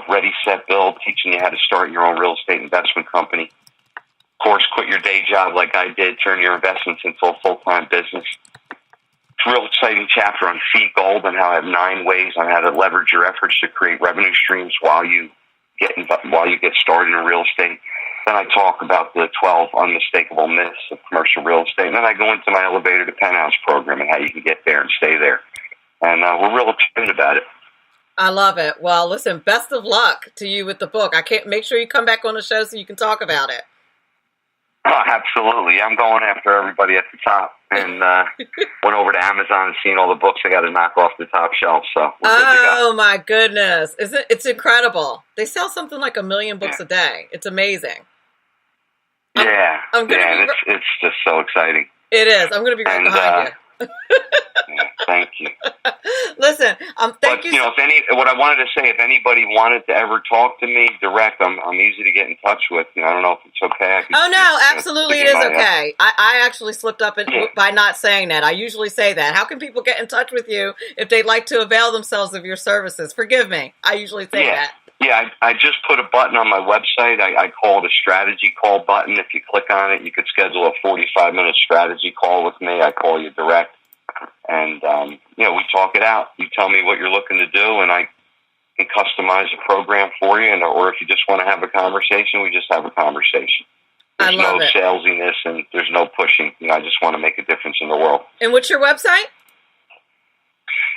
Ready, set, build, teaching you how to start your own real estate investment company. Of course, quit your day job like I did, turn your investments into a full-time business. It's a real exciting chapter on seed gold and how I have 9 ways on how to leverage your efforts to create revenue streams while you get started in real estate. Then I talk about the 12 unmistakable myths of commercial real estate. And then I go into my elevator to penthouse program and how you can get there and stay there. And we're real excited about it. I love it. Well, listen, best of luck to you with the book. I can't make sure you come back on the show so you can talk about it. Oh, absolutely. I'm going after everybody at the top. And went over to Amazon and seen all the books I got to knock off the top shelf. So we're good to go. Oh, my goodness. It's incredible. They sell something like 1 million books a day. It's amazing. It's just so exciting. It is. I'm going to be right behind you. Thank you. Listen, thank you. What I wanted to say, if anybody wanted to ever talk to me direct, I'm easy to get in touch with. I don't know if it's okay. Absolutely, it is okay. I actually slipped up by not saying that. I usually say that. How can people get in touch with you if they'd like to avail themselves of your services? Forgive me. I usually say that. Yeah, I just put a button on my website. I call it a strategy call button. If you click on it, you could schedule a 45-minute strategy call with me. I call you direct. And, we talk it out. You tell me what you're looking to do, and I can customize a program for you. Or if you just want to have a conversation, we just have a conversation. There's no salesiness and there's no pushing. I just want to make a difference in the world. And what's your website?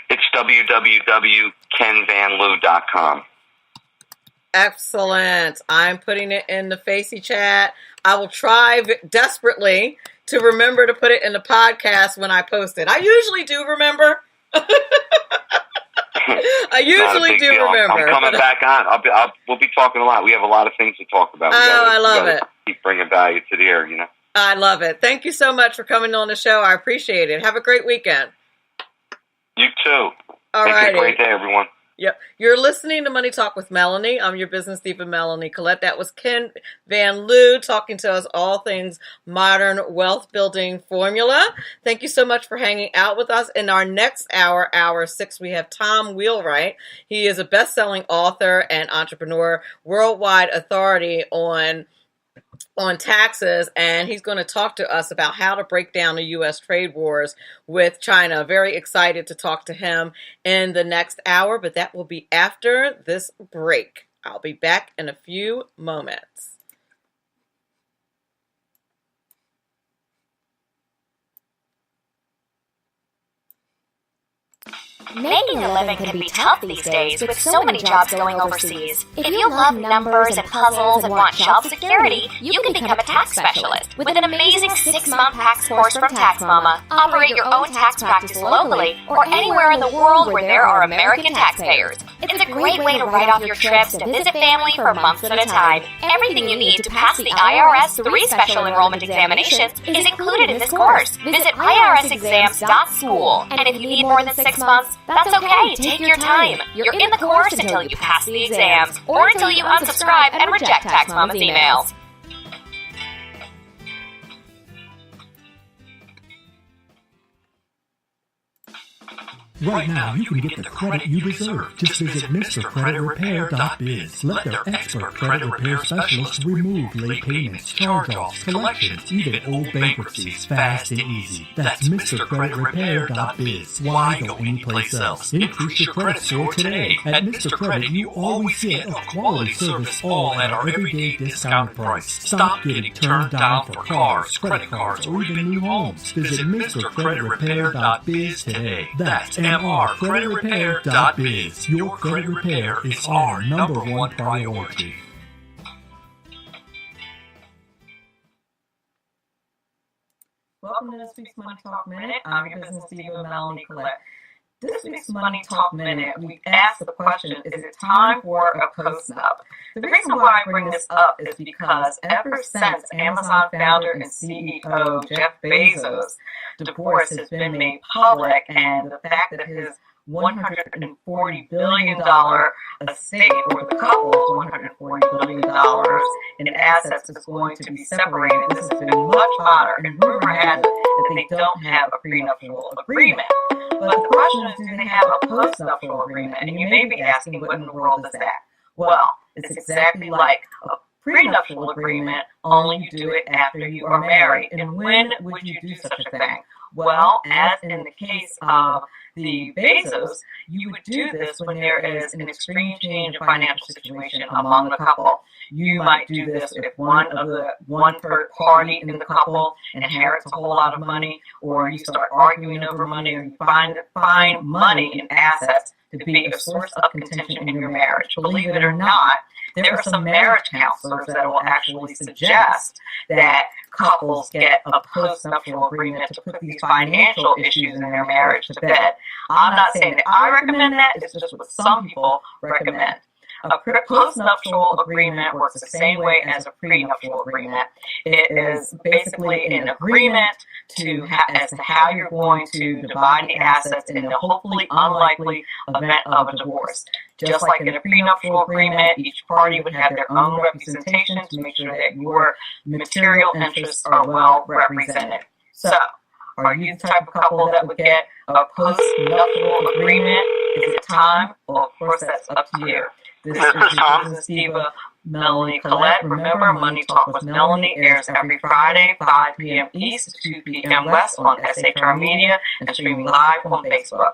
It's www.kenvanlew.com. Excellent. I'm putting it in the Facey chat. I will try desperately to remember to put it in the podcast when I post it. I usually do remember. I usually do remember. I'm coming back on. We'll be talking a lot. We have a lot of things to talk about. I love it. Keep bringing value to the air, I love it. Thank you so much for coming on the show. I appreciate it. Have a great weekend. You too. All right. Have a great day, everyone. Yep. You're listening to Money Talk with Melanie. I'm your business diva, Melanie Collette. That was Ken Van Liew talking to us all things modern wealth building formula. Thank you so much for hanging out with us. In our next hour, hour 6, we have Tom Wheelwright. He is a best-selling author and entrepreneur, worldwide authority on taxes, and he's going to talk to us about how to break down the U.S. trade wars with China. Very excited to talk to him in the next hour, but that will be after this break. I'll be back in a few moments. Making a living can be tough these days with so many jobs going overseas. If you love numbers and puzzles and want job security, you can become a tax specialist with an amazing 6-month tax course from Tax Mama. Operate your own tax practice locally or anywhere in the world where there are American taxpayers. It's a great way to write off your trips to visit family for months at a time. Everything you need to pass the IRS 3 special enrollment examinations is included in this course. Visit irsexams.school. And if you need more than 6 months, that's okay. Take your time. You're in the course until you pass the exams or until you unsubscribe and reject Tax Mama's emails. Right now, you can get the credit you deserve. Just visit MrCreditRepair.biz. Let their expert credit repair specialists remove late payments, charge-offs, collections, even old bankruptcies fast and easy. That's MrCreditRepair.biz. Why go anyplace else? Increase your credit score today. At Mr. Credit, you always get a quality service, all at our everyday discounted price. Stop getting turned down for cars, credit cards, or even new homes. Visit MrCreditRepair.biz today. That's MrCreditRepair.biz. Your credit repair is our #1 priority. Welcome to this week's Money Talk Minute. I'm your business diva, Melanie Collette. This week's Money Talk Minute, we asked the question, is it time for a post-up? The reason why I bring this up is because ever since Amazon founder and CEO Jeff Bezos' divorce has been made public, and the fact that his $140 billion estate, or the couple's $140 billion in assets, is going to be separated, this has been much hotter, and rumor has it that they don't have a prenuptial agreement. But the question is, do they have a postnuptial agreement? And you may be asking, what in the world is that? Well, it's exactly like a prenuptial agreement, only you do it after you are married. And when would you do such a thing? Well, as in the case of the Bezos, you would do this when there is an extreme change in financial situation among the couple. You might do this if one third party in the couple inherits a whole lot of money, or you start arguing over money, or you find money and assets to be a source of contention in your marriage. Believe it or not, there are some marriage counselors that will actually suggest that couples get a postnuptial agreement to put these financial issues in their marriage to bed. I'm not saying that I recommend that, it's just what some people recommend. A postnuptial agreement works the same way as a prenuptial agreement. It is basically an agreement as to how you're going to divide the assets in the hopefully unlikely event of a divorce. Just like in a prenuptial agreement, each party would have their own representation to make sure that your material interests are well represented. So, are you the type of couple that would get a postnuptial agreement? Is it time? Well, of course, that's up to you. This is your business diva, Melanie Collette. Remember, Money Talk with Melanie airs every Friday, 5 p.m. East, 2 p.m. West on SHR Media and streaming live on Facebook.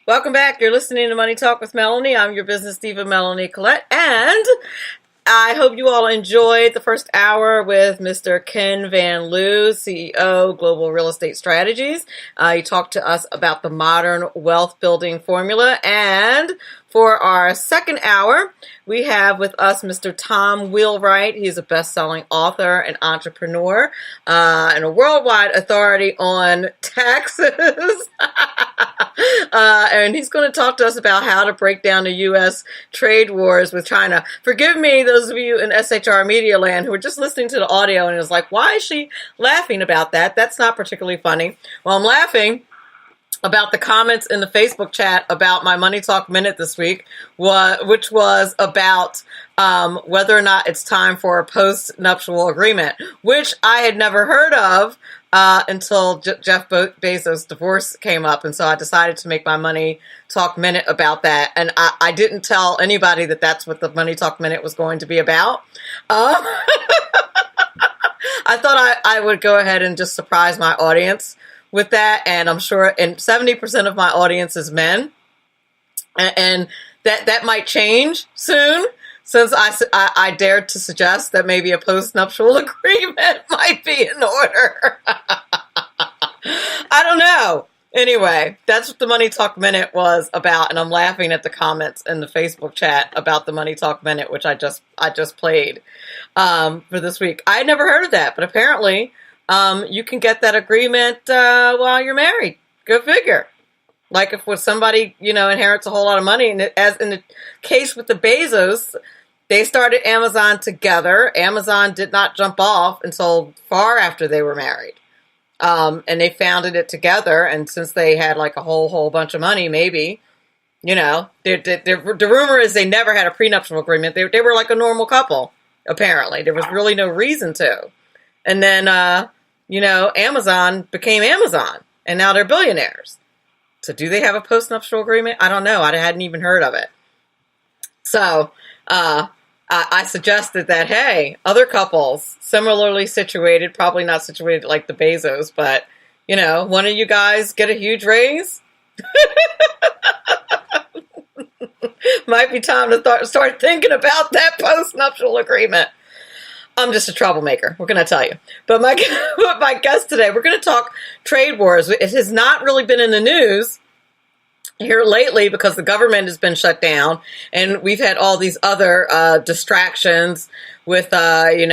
Welcome back. You're listening to Money Talk with Melanie. I'm your business diva, Melanie Collette. And I hope you all enjoyed the first hour with Mr. Ken Van Liew, CEO, Global Real Estate Strategies. He talked to us about the modern wealth building formula. And for our second hour, we have with us Mr. Tom Wheelwright. He's a best-selling author and entrepreneur and a worldwide authority on taxes. And he's going to talk to us about how to break down the U.S. trade wars with China. Forgive me, those of you in SHR Media Land who are just listening to the audio and is like, why is she laughing about that? That's not particularly funny. Well, I'm laughing about the comments in the Facebook chat about my Money Talk Minute this week, which was about whether or not it's time for a post-nuptial agreement, which I had never heard of until Jeff Bezos' divorce came up. And so I decided to make my Money Talk Minute about that. And I didn't tell anybody that that's what the Money Talk Minute was going to be about. I thought I would go ahead and just surprise my audience with that, and I'm sure, and 70% of my audience is men, and that might change soon, since I dared to suggest that maybe a post-nuptial agreement might be in order. I don't know. Anyway, that's what the Money Talk Minute was about, and I'm laughing at the comments in the Facebook chat about the Money Talk Minute, which I just played for this week. I had never heard of that, but apparently you can get that agreement while you're married. Go figure. Like if somebody, inherits a whole lot of money, and as in the case with the Bezos, they started Amazon together. Amazon did not jump off until far after they were married. And they founded it together, and since they had like a whole bunch of money, maybe, the rumor is they never had a prenuptial agreement. They were like a normal couple, apparently. There was really no reason to. And then, Amazon became Amazon, and now they're billionaires. So do they have a post-nuptial agreement? I don't know. I hadn't even heard of it. So I suggested that, hey, other couples similarly situated, probably not situated like the Bezos, but, one of you guys get a huge raise. Might be time to start thinking about that post-nuptial agreement. I'm just a troublemaker, we're going to tell you. But my guest today, we're going to talk trade wars. It has not really been in the news here lately because the government has been shut down, and we've had all these other distractions with, the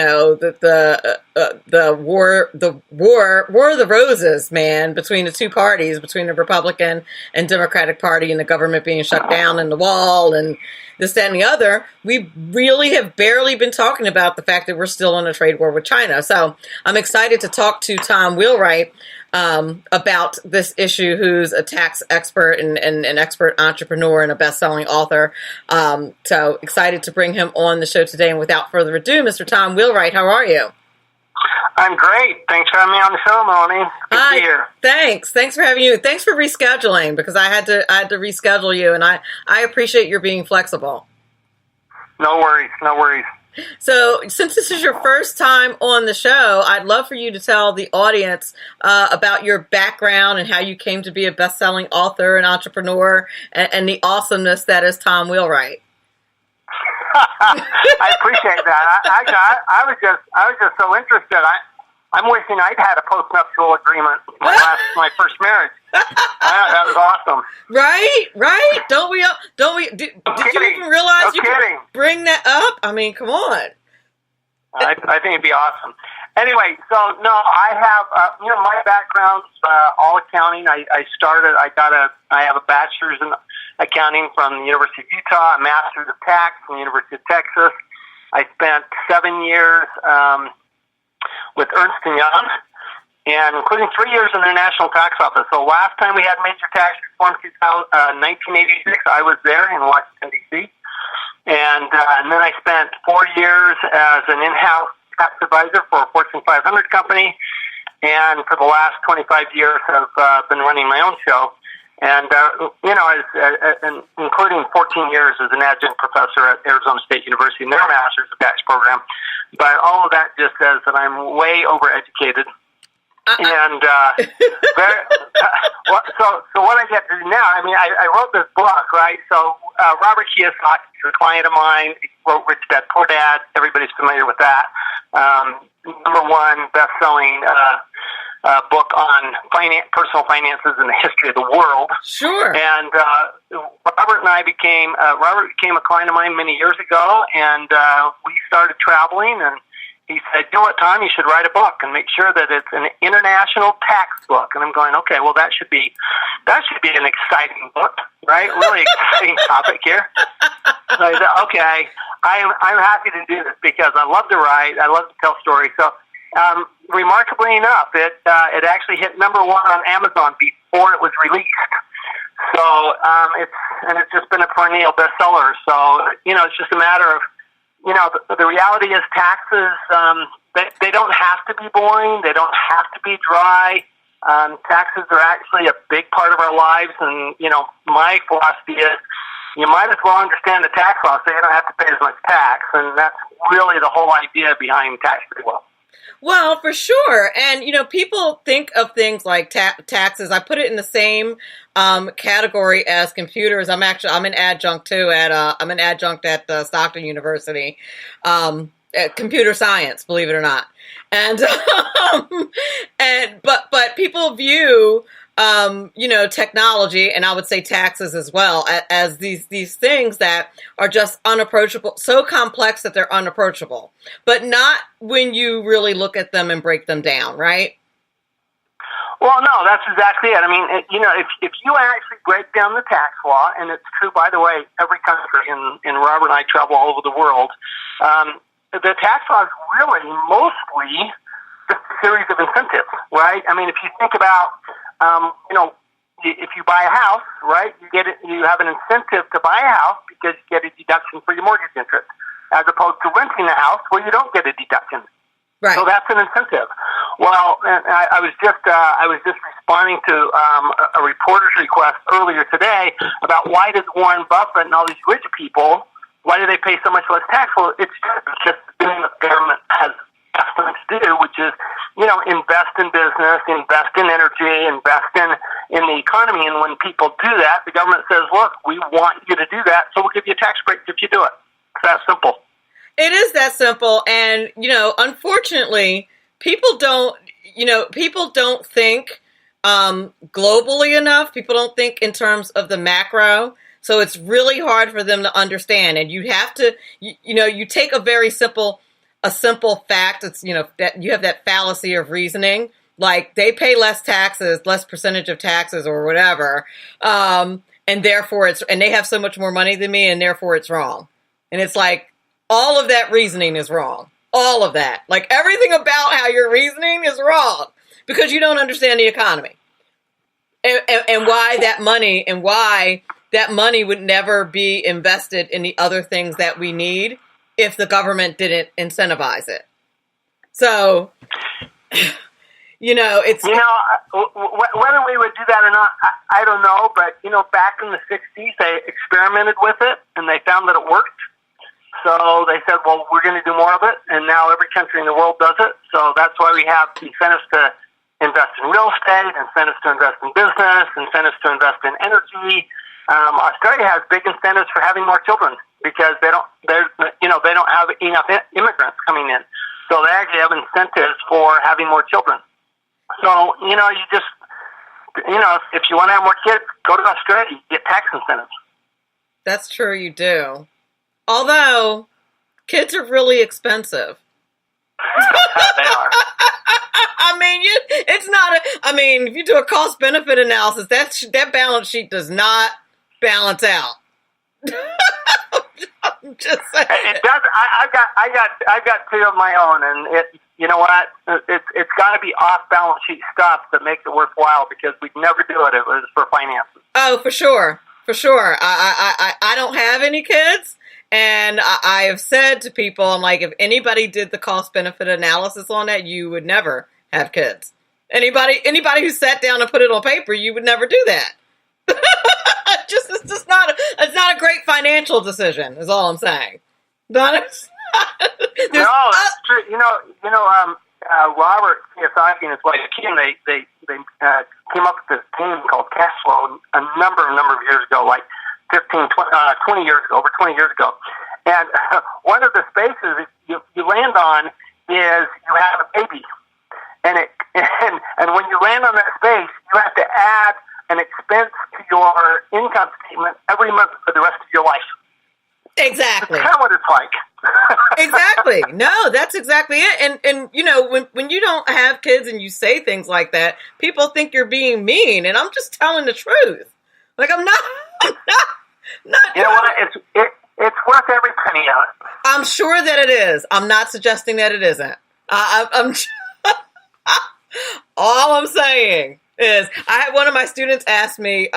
war of the roses, man, between the two parties, between the Republican and Democratic Party, and the government being shut down, and the wall, and this, that, and the other. We really have barely been talking about the fact that we're still in a trade war with China. So I'm excited to talk to Tom Wheelwright about this issue, who's a tax expert and an expert entrepreneur and a best-selling author. So excited to bring him on the show today. And without further ado, Mr. Tom Wheelwright, how are you? I'm great. Thanks for having me on the show, Melanie. Good to be here. Thanks for having you. Thanks for rescheduling, because I had to reschedule you, and I appreciate your being flexible. No worries. So, since this is your first time on the show, I'd love for you to tell the audience about your background and how you came to be a best-selling author and entrepreneur, and the awesomeness that is Tom Wheelwright. I appreciate that. I was just so interested. I'm wishing I'd had a post-nuptial agreement my first marriage. That was awesome. Right? Don't we? Did you even realize you could bring that up? I mean, come on. I think it'd be awesome. Anyway, so no, I have my background's all accounting. I have a bachelor's in accounting from the University of Utah, a master's of tax from the University of Texas. I spent 7 years with Ernst & Young, and including 3 years in their national tax office. So last time we had major tax reform, 1986, I was there in Washington, D.C. And then I spent 4 years as an in-house tax advisor for a Fortune 500 company, and for the last 25 years have been running my own show. And, including 14 years as an adjunct professor at Arizona State University in their master's of tax program. But all of that just says that I'm way overeducated. And so what I get to do now, I mean, I wrote this book, right? So Robert Kiyosaki is a client of mine. He wrote Rich Dad Poor Dad. Everybody's familiar with that. #1 best-selling book on personal finances in the history of the world. Sure. And Robert became a client of mine many years ago, and we started traveling, and he said, you know what, Tom, you should write a book and make sure that it's an international tax book. And I'm going, okay, well, that should be an exciting book, right? Really exciting topic here. So I said, okay, I'm happy to do this because I love to write. I love to tell stories. So remarkably enough, it actually hit #1 on Amazon before it was released. So it's just been a perennial bestseller. So, it's just a matter of, the reality is taxes, they don't have to be boring. They don't have to be dry. Taxes are actually a big part of our lives. And, my philosophy is you might as well understand the tax law so you don't have to pay as much tax. And that's really the whole idea behind tax free wealth. Well, for sure. And, people think of things like taxes. I put it in the same category as computers. I'm an adjunct too I'm an adjunct at Stockton University, at computer science, believe it or not. And, but people view, technology, and I would say taxes as well, as these things that are just unapproachable, so complex that they're unapproachable, but not when you really look at them and break them down, right? Well, no, that's exactly it. I mean, if you actually break down the tax law, and it's true, by the way, every country, and Robert and I travel all over the world, the tax law is really mostly just a series of incentives, right? I mean, if you think about, if you buy a house, right, you have an incentive to buy a house because you get a deduction for your mortgage interest, as opposed to renting a house where you don't get a deduction. Right. So that's an incentive. Well, and I was just responding to a reporter's request earlier today about why does Warren Buffett and all these rich people, why do they pay so much less tax? Well, it's just doing what the government has asked them to do, which is, invest in business, invest in energy, invest in the economy. And when people do that, the government says, look, we want you to do that, so we'll give you a tax break if you do it. It's that simple. It is that simple. And, unfortunately, people don't think globally enough. People don't think in terms of the macro. So it's really hard for them to understand. And you have to, you take a very simple fact. It's, that you have that fallacy of reasoning, like they pay less taxes, less percentage of taxes or whatever. And therefore and they have so much more money than me, and therefore it's wrong. And it's like, all of that reasoning is wrong. All of that. Like everything about how you're reasoning is wrong because you don't understand the economy and why that money would never be invested in the other things that we need if the government didn't incentivize it. So, it's... whether we would do that or not, I don't know. But, back in the 60s, they experimented with it and they found that it worked. So they said, well, we're going to do more of it, and now every country in the world does it. So that's why we have incentives to invest in real estate, incentives to invest in business, incentives to invest in energy. Australia has big incentives for having more children because they don't have enough immigrants coming in. So they actually have incentives for having more children. So, if you want to have more kids, go to Australia, you get tax incentives. That's true, you do. Although, kids are really expensive. They are. If you do a cost-benefit analysis, that balance sheet does not balance out. I'm just saying. It does. I've got two of my own, and you know what? It's got to be off-balance sheet stuff that makes it worthwhile because we'd never do it if it was for finances. Oh, for sure. I don't have any kids. And I have said to people, I'm like, if anybody did the cost-benefit analysis on that, you would never have kids. Anybody who sat down and put it on paper, you would never do that. It's not a great financial decision, is all I'm saying. No, that's true. Robert Kiyosaki and his wife Kim, they came up with this team called Cash Flow a number of years ago, like 20 years ago, over 20 years ago. And one of the spaces you land on is you have a baby. And when you land on that space, you have to add an expense to your income statement every month for the rest of your life. Exactly. That's kind of what it's like. Exactly. No, that's exactly it. And you know, when you don't have kids and you say things like that, people think you're being mean, and I'm just telling the truth. Like I'm not. You know what? It's worth every penny of it. I'm sure that it is. I'm not suggesting that it isn't. I'm all I'm saying is I had one of my students ask me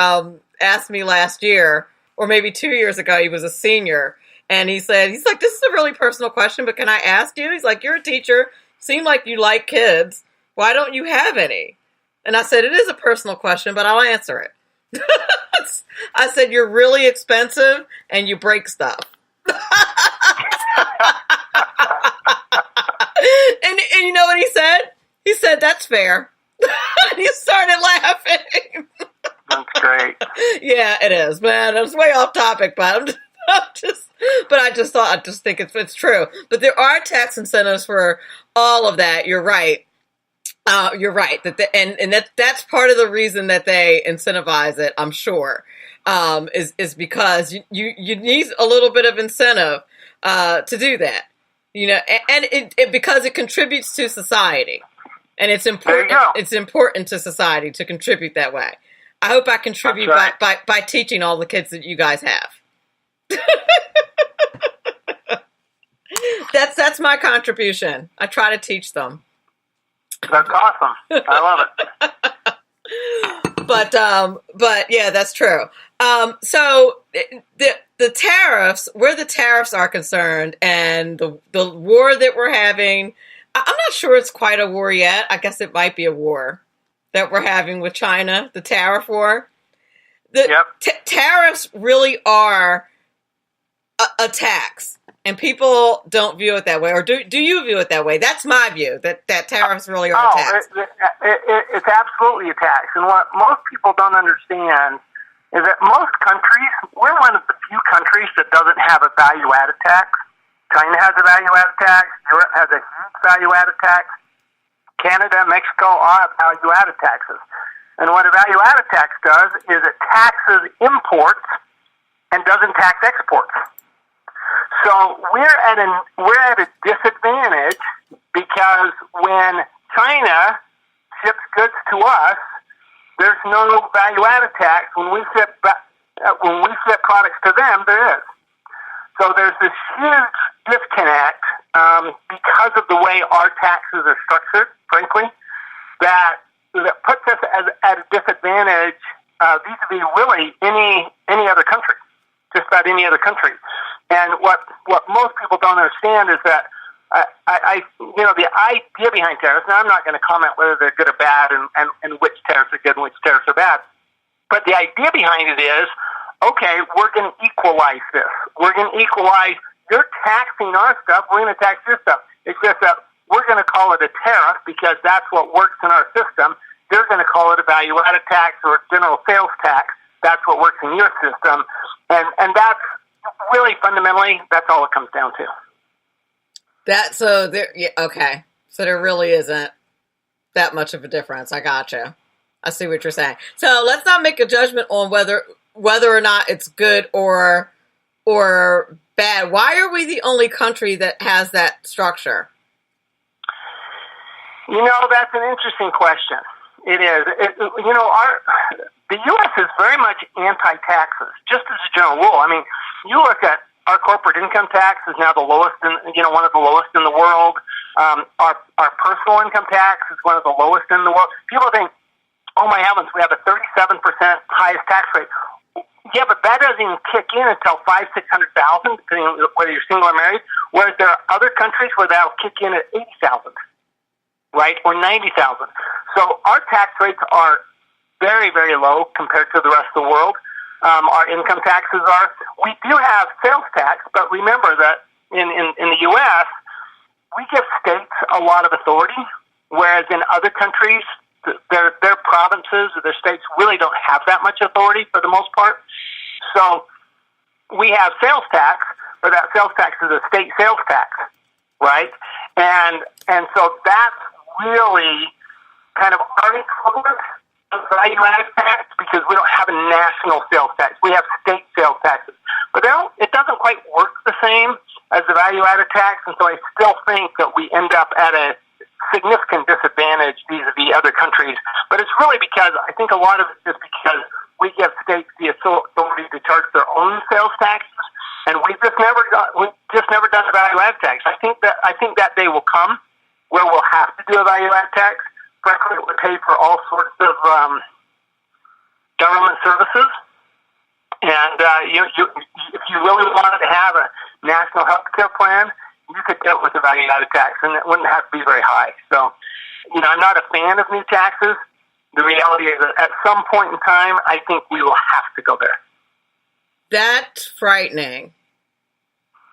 last year, or maybe 2 years ago. He was a senior, and he's like, this is a really personal question, but can I ask you? He's like, you're a teacher. Seem like you like kids. Why don't you have any? And I said, it is a personal question, but I'll answer it. I said, you're really expensive and you break stuff. and you know what he said? He said, that's fair. And he started laughing. That's great. Yeah, it is, man. I was way off topic, but I just think it's true. But there are tax incentives for all of that. You're right. You're right. That's part of the reason that they incentivize it, I'm sure, is because you need a little bit of incentive to do that, you know, and it because it contributes to society, and it's important. It's important to society to contribute that way. I hope I contribute by teaching all the kids that you guys have. That's my contribution. I try to teach them. That's awesome. I love it. But yeah, that's true. So the tariffs, where the tariffs are concerned, and the war that we're having, I'm not sure it's quite a war yet. I guess it might be a war that we're having with China, the tariff war. Tariffs really are a tax. And people don't view it that way, or do you view it that way? That's my view, that tariffs really are a tax. It's absolutely a tax. And what most people don't understand is that most countries, we're one of the few countries that doesn't have a value-added tax. China has a value-added tax. Europe has a huge value-added tax. Canada, Mexico all have value-added taxes. And what a value-added tax does is it taxes imports and doesn't tax exports. So we're at a disadvantage because when China ships goods to us, there's no value-added tax. When we ship products to them, there is. So there's this huge disconnect because of the way our taxes are structured, frankly, that puts us at a disadvantage vis-a-vis really any other country, just about any other country. And what most people don't understand is that the idea behind tariffs, now I'm not going to comment whether they're good or bad and which tariffs are good and which tariffs are bad, but the idea behind it is, okay, we're going to equalize this. We're going to equalize, you're taxing our stuff, we're going to tax your stuff. It's just that we're going to call it a tariff because that's what works in our system. They're going to call it a value-added tax or a general sales tax. That's what works in your system. And that's really fundamentally, that's all it comes down to. Okay. So there really isn't that much of a difference. I gotcha. I see what you're saying. So let's not make a judgment on whether or not it's good or bad. Why are we the only country that has that structure? You know, that's an interesting question. It is. The U.S. is very much anti-taxes, just as a general rule. I mean, you look at our corporate income tax is now the lowest one of the lowest in the world. Our personal income tax is one of the lowest in the world. People think, oh my heavens, we have a 37% highest tax rate. Yeah, but that doesn't even kick in until $500,000, $600,000, depending on whether you're single or married. Whereas there are other countries where that'll kick in at $80,000, right, or $90,000. So our tax rates are very, very low compared to the rest of the world. Our income taxes are. We do have sales tax, but remember that in the U.S., we give states a lot of authority whereas in other countries, their provinces or their states really don't have that much authority for the most part. So we have sales tax, or that sales tax is a state sales tax, right? And so that's really kind of our equivalent of value-added tax, because we don't have a national sales tax. We have state sales taxes. But it doesn't quite work the same as the value-added tax, and so I still think that we end up at a significant disadvantage vis-a-vis other countries. But it's really because, I think a lot of it is because we give states the authority to charge their own sales taxes, and we've just never done a value-added tax. I think that day will come where we'll have to do a value-added tax. Frankly, it would pay for all sorts of government services. And if you really wanted to have a national health care plan, you could do it with a value-added tax, and it wouldn't have to be very high. So, I'm not a fan of new taxes. The reality is that at some point in time, I think we will have to go there. That's frightening.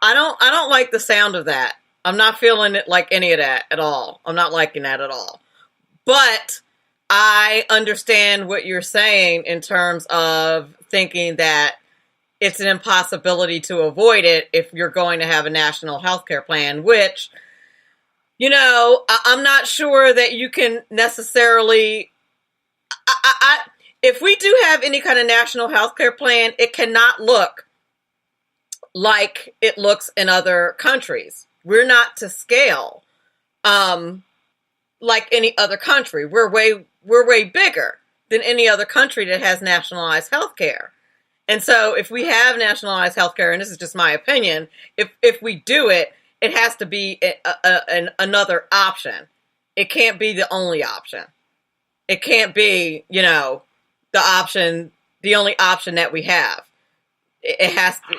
I don't like the sound of that. I'm not feeling it like any of that at all. I'm not liking that at all. But I understand what you're saying in terms of thinking that it's an impossibility to avoid it if you're going to have a national health care plan, which, I'm not sure that you can necessarily... if we do have any kind of national health care plan, it cannot look like it looks in other countries. We're not to scale like any other country. We're way bigger than any other country that has nationalized health care. And so if we have nationalized health care, and this is just my opinion, if we do it, it has to be another option. It can't be the only option. It can't be, the only option that we have. It has to,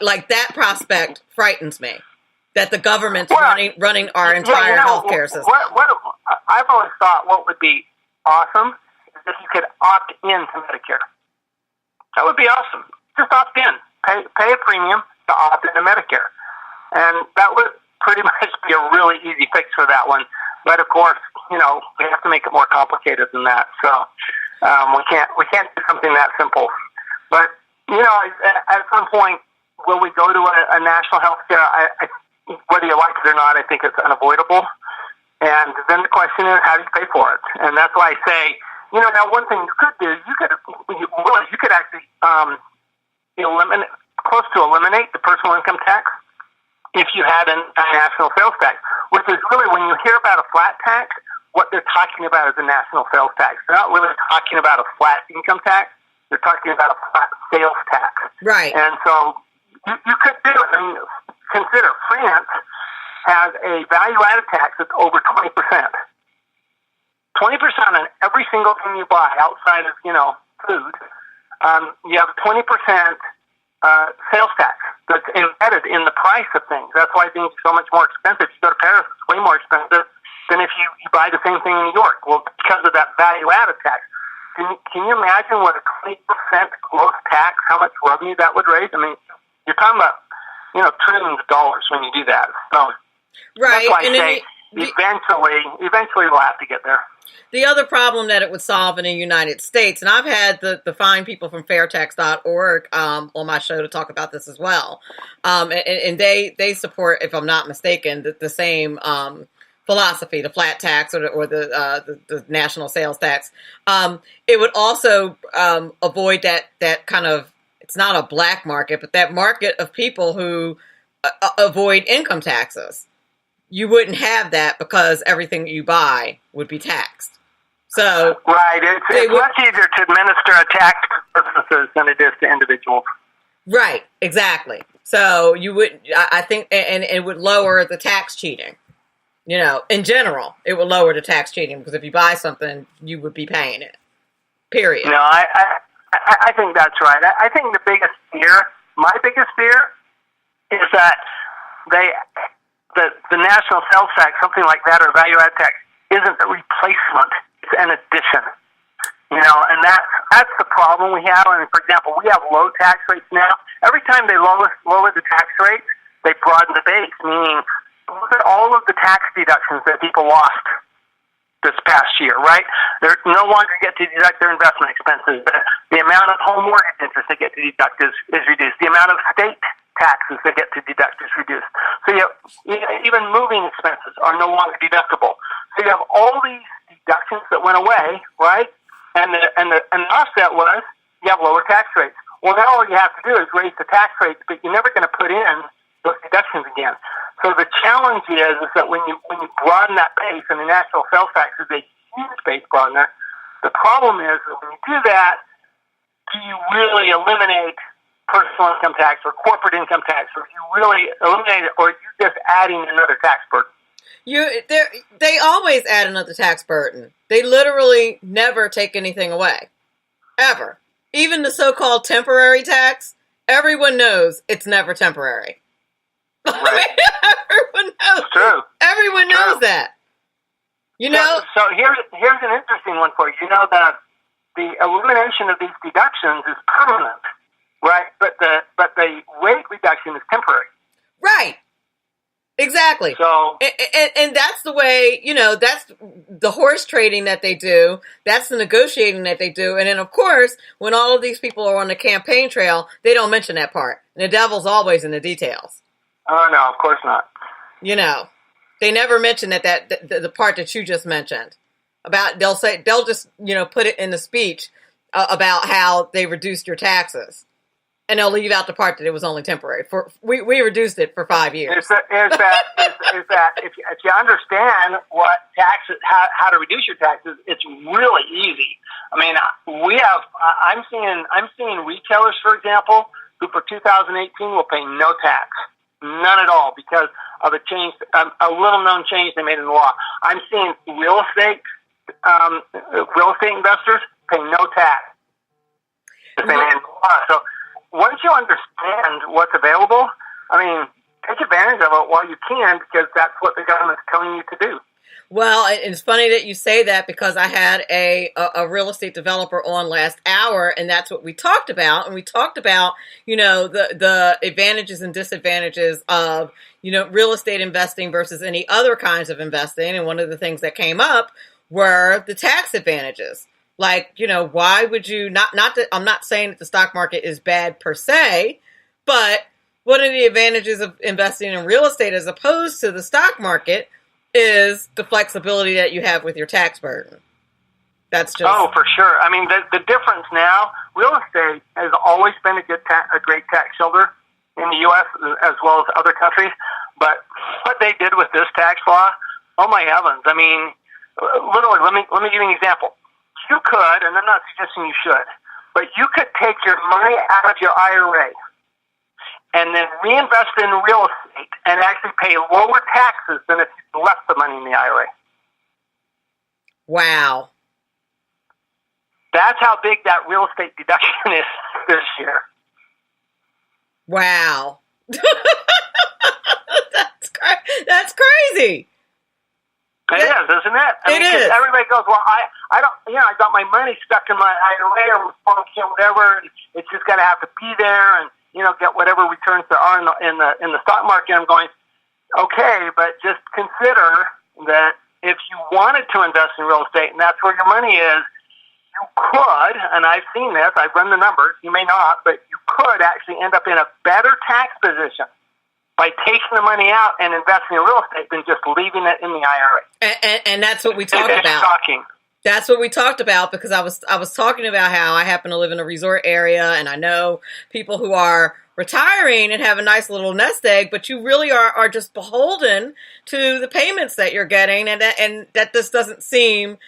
like that prospect frightens me. That the government's running our entire healthcare system. What I've always thought what would be awesome is if you could opt in to Medicare. That would be awesome. Just opt in. Pay a premium to opt into Medicare. And that would pretty much be a really easy fix for that one. But of course, we have to make it more complicated than that. So we can't do something that simple. But at some point, will we go to a national health care? Whether you like it or not, I think it's unavoidable. And then the question is, how do you pay for it? And that's why I say, now one thing you could do, you could actually eliminate the personal income tax if you had a national sales tax, which is really, when you hear about a flat tax, what they're talking about is a national sales tax. They're not really talking about a flat income tax. They're talking about a flat sales tax. Right. And so you could do it. I mean, consider France has a value-added tax that's over 20%. 20% on every single thing you buy outside of, food. You have 20% sales tax that's embedded in the price of things. That's why things are so much more expensive. If you go to Paris, it's way more expensive than if you buy the same thing in New York. Well, because of that value-added tax. Can you imagine what a 20% gross tax, how much revenue that would raise? I mean, you're talking about, trillions of dollars when you do that. So that's why I say eventually we'll have to get there. The other problem that it would solve in the United States, and I've had the fine people from fairtax.org on my show to talk about this as well, and they support, if I'm not mistaken, the same philosophy, the flat tax or the national sales tax. It would also avoid that kind of, it's not a black market, but that market of people who avoid income taxes. You wouldn't have that because everything you buy would be taxed. So right, it's much easier to administer a tax purposes than it is to individuals. Right, exactly. So you would, I think, and it would lower the tax cheating. In general, it would lower the tax cheating because if you buy something, you would be paying it. Period. No, I think that's right. I think my biggest fear, is that the national sales tax, something like that, or value-add tax, isn't a replacement; it's an addition. And that's the problem we have. I mean, for example, we have low tax rates now. Every time they lower the tax rates, they broaden the base, meaning look at all of the tax deductions that people lost this past year, right? They no longer get to deduct their investment expenses. The amount of home mortgage interest they get to deduct is reduced. The amount of state taxes they get to deduct is reduced. So even moving expenses are no longer deductible. So you have all these deductions that went away, right? And the offset was you have lower tax rates. Well, now all you have to do is raise the tax rates, but you're never going to put in those deductions again. So the challenge is that when you broaden that base, and the national sales tax is a huge base broadener, the problem is that when you do that, do you really eliminate personal income tax or corporate income tax, or do you really eliminate it, or are you just adding another tax burden? They always add another tax burden. They literally never take anything away. Ever. Even the so-called temporary tax, everyone knows it's never temporary. Right. Everyone knows. True. Everyone knows that. You know? So here's an interesting one for you. You know that the elimination of these deductions is permanent, right? But the rate reduction is temporary. Right. Exactly. So, and that's the way, you know, that's the horse trading that they do. That's the negotiating that they do. And then, of course, when all of these people are on the campaign trail, they don't mention that part. And the devil's always in the details. Oh, no, of course not. You know, they never mention the part that you just mentioned about, they'll just, you know, put it in the speech about how they reduced your taxes. And they'll leave out the part that it was only temporary. We reduced it for 5 years. Is that if you understand what taxes, how to reduce your taxes, it's really easy. I mean, I'm seeing retailers, for example, who for 2018 will pay no tax, none at all, because of a little known change they made in the law. I'm seeing real estate investors pay no tax. So once you understand what's available, I mean, take advantage of it while you can, because that's what the government's telling you to do. Well, it's funny that you say that, because I had a real estate developer on last hour, and that's what we talked about. And we talked about, you know, the advantages and disadvantages of, you know, real estate investing versus any other kinds of investing. And one of the things that came up were the tax advantages. Like, you know, why would you not that I'm not saying that the stock market is bad per se, but one of the advantages of investing in real estate as opposed to the stock market is the flexibility that you have with your tax burden. That's just... Oh, for sure. I mean, the difference now, real estate has always been a great tax shelter in the U.S. as well as other countries. But what they did with this tax law, oh my heavens! I mean, literally, let me give you an example. You could, and I'm not suggesting you should, but you could take your money out of your IRA and then reinvest in real estate and actually pay lower taxes than if you left the money in the IRA. Wow. That's how big that real estate deduction is this year. Wow. That's crazy. It is, isn't it? I mean, is. Everybody goes, well, I don't, you know, I got my money stuck in my IRA or whatever. And it's just got to have to be there, and you know, get whatever returns there are in the stock market. I'm going, okay, but just consider that if you wanted to invest in real estate and that's where your money is, you could, and I've seen this, I've run the numbers. You may not, but you could actually end up in a better tax position by taking the money out and investing in real estate than just leaving it in the IRA. And that's what we talked about. It's shocking. That's what we talked about, because I was talking about how I happen to live in a resort area, and I know people who are retiring and have a nice little nest egg, but you really are just beholden to the payments that you're getting, and that this doesn't seem,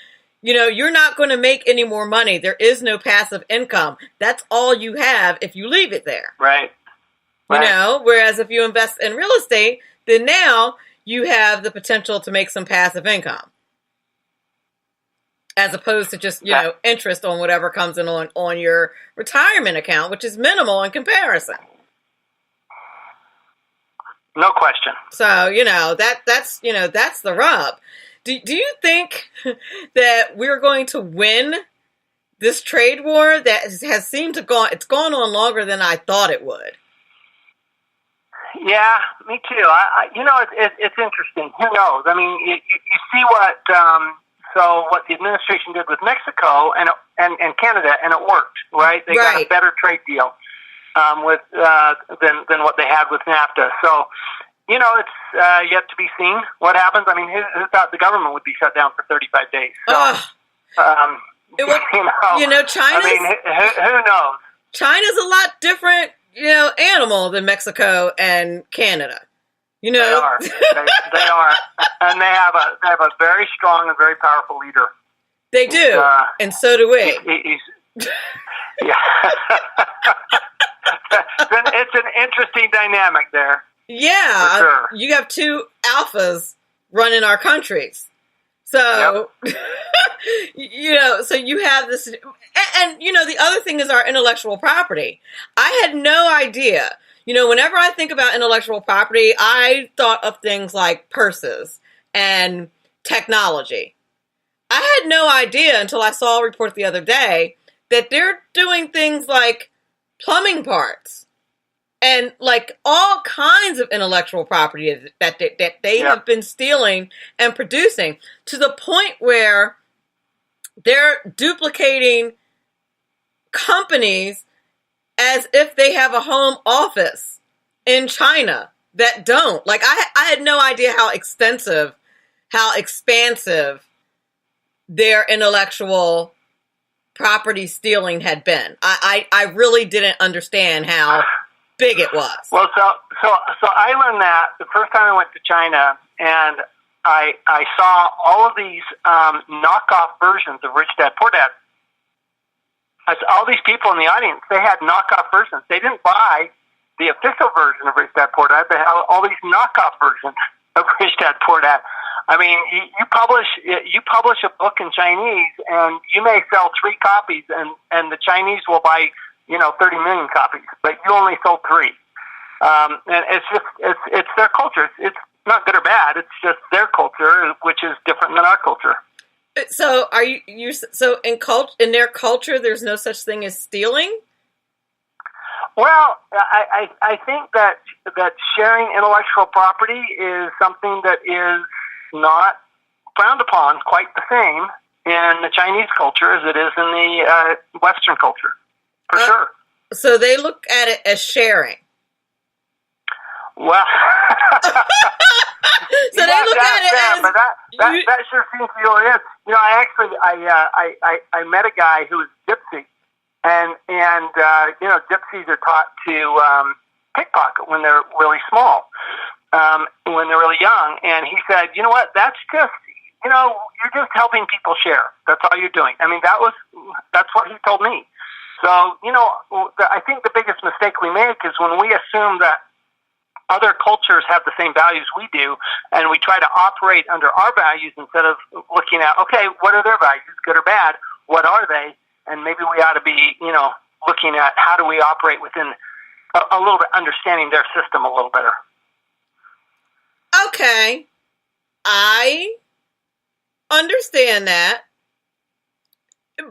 you know, you're not going to make any more money. There is no passive income. That's all you have if you leave it there. Right. You know, whereas if you invest in real estate, then now you have the potential to make some passive income, as opposed to just, you know, interest on whatever comes in on your retirement account, which is minimal in comparison. No question. So, you know, that's the rub. Do you think that we're going to win this trade war that has seemed to it's gone on longer than I thought it would? Yeah, me too. It's interesting. Who knows? I mean, you see what what the administration did with Mexico and Canada, and it worked, right? They got a better trade deal with than what they had with NAFTA. So, it's yet to be seen what happens. I mean, who thought the government would be shut down for 35 days? So, China's. I mean, who knows? China's a lot different, animal than Mexico and Canada. They are. They are, and they have a very strong and very powerful leader. They do, and so do we. Yeah, it's an interesting dynamic there. Yeah, sure. You have two alphas running our countries. So, so you have this, and the other thing is our intellectual property. I had no idea. Whenever I think about intellectual property, I thought of things like purses and technology. I had no idea until I saw a report the other day that they're doing things like plumbing parts and like all kinds of intellectual property that they have been stealing and producing, to the point where they're duplicating companies as if they have a home office in China that don't. Like, I had no idea how extensive, how expansive their intellectual property stealing had been. I really didn't understand how big it was. Well, so I learned that the first time I went to China, and I saw all of these knockoff versions of Rich Dad Poor Dad. All these people in the audience, they had knockoff versions. They didn't buy the official version of Rich Dad Poor Dad. They had all these knockoff versions of Rich Dad Poor Dad. I mean, you publish a book in Chinese, and you may sell 3 copies, and the Chinese will buy 30 million copies, but you only sold 3. And it's their culture. It's not good or bad. It's just their culture, which is different than our culture. So are you so in their culture, there's no such thing as stealing? Well, I think that sharing intellectual property is something that is not frowned upon quite the same in the Chinese culture as it is in the Western culture, for sure. So they look at it as sharing. Well, so they look at it as, but that sure seems to be what it is. I met a guy who was gypsy, and gypsies are taught to pickpocket when they're really small, when they're really young. And he said, you know what? That's just you're just helping people share. That's all you're doing. I mean, that's what he told me. So I think the biggest mistake we make is when we assume that other cultures have the same values we do, and we try to operate under our values instead of looking at, okay, what are their values, good or bad? What are they? And maybe we ought to be, looking at how do we operate within a little bit, understanding their system a little better. Okay. I understand that.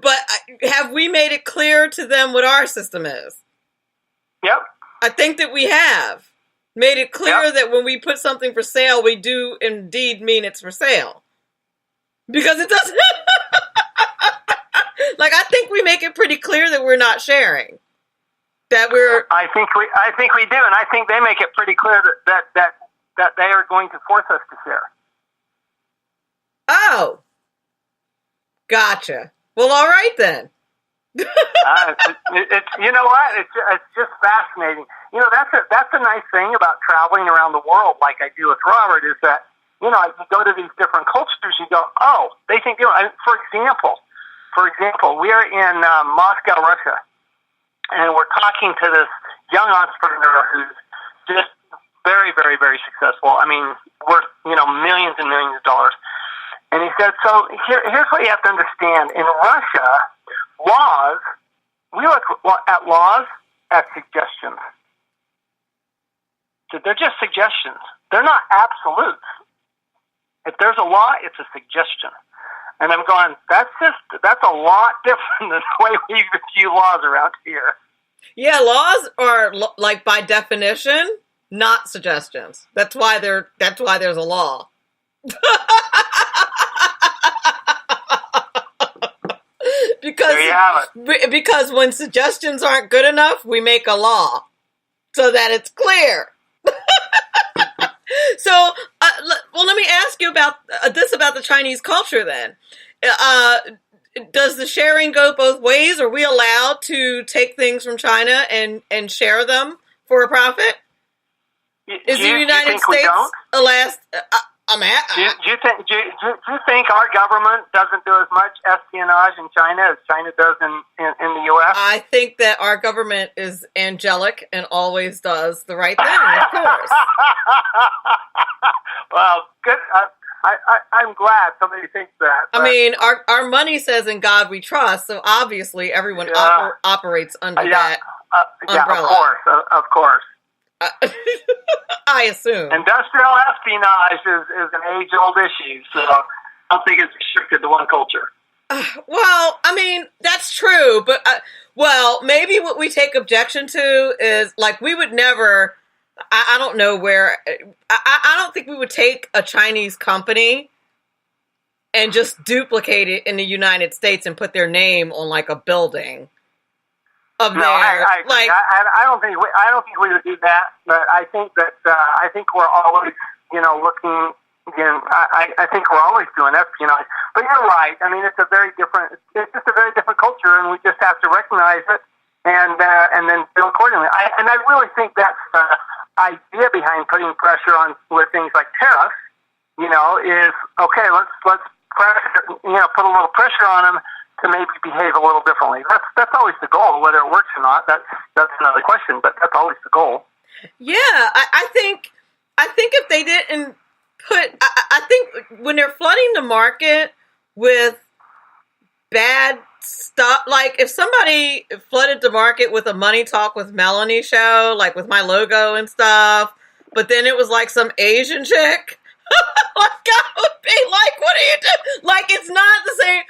But have we made it clear to them what our system is? Yep. I think that we have made it clear that when we put something for sale, we do indeed mean it's for sale. Because it doesn't... I think we make it pretty clear that we're not sharing. That we're... I think we do, and I think they make it pretty clear that they are going to force us to share. Oh. Gotcha. Well, all right then. It's you know what? It's just fascinating. That's a nice thing about traveling around the world, like I do with Robert, is that you go to these different cultures. You go, oh, they think For example, we are in Moscow, Russia, and we're talking to this young entrepreneur who's just very, very, very successful. I mean, worth millions and millions of dollars. And he said, so here's what you have to understand. In Russia, we look at laws as suggestions. So they're just suggestions. They're not absolutes. If there's a law, it's a suggestion. And I'm going, that's a lot different than the way we view laws around here. Yeah, laws are, by definition, not suggestions. That's why there's a law. Because there you have it. Because when suggestions aren't good enough, we make a law so that it's clear. So, well, let me ask you about about the Chinese culture then. Does the sharing go both ways? Are we allowed to take things from China and share them for a profit? Is the United States a last? Do you think our government doesn't do as much espionage in China as China does in the U.S.? I think that our government is angelic and always does the right thing, of course. Well, good. I'm glad somebody thinks that. I mean, our money says "In God We Trust," so obviously everyone operates under that umbrella. Yeah, of course. I assume. Industrial espionage is an age-old issue, so I don't think it's restricted to one culture. Well, I mean, that's true, but, maybe what we take objection to is, like, we would never, I don't know where, I don't think we would take a Chinese company and just duplicate it in the United States and put their name on, like, a building. I don't think we would do that, but I think we're always, looking. Again, I think we're always doing espionage. But you're right. I mean, it's just a very different culture, and we just have to recognize it and then do accordingly. I really think that's the idea behind putting pressure on with things like tariffs. Is okay. Let's pressure, put a little pressure on them to maybe behave a little differently. That's always the goal. Whether it works or not, that's another question. But that's always the goal. Yeah, I think if they didn't I think when they're flooding the market with bad stuff, like if somebody flooded the market with a Money Talk with Melanie show, like with my logo and stuff, but then it was like some Asian chick, like I would be like, what are you doing? Like it's not the same.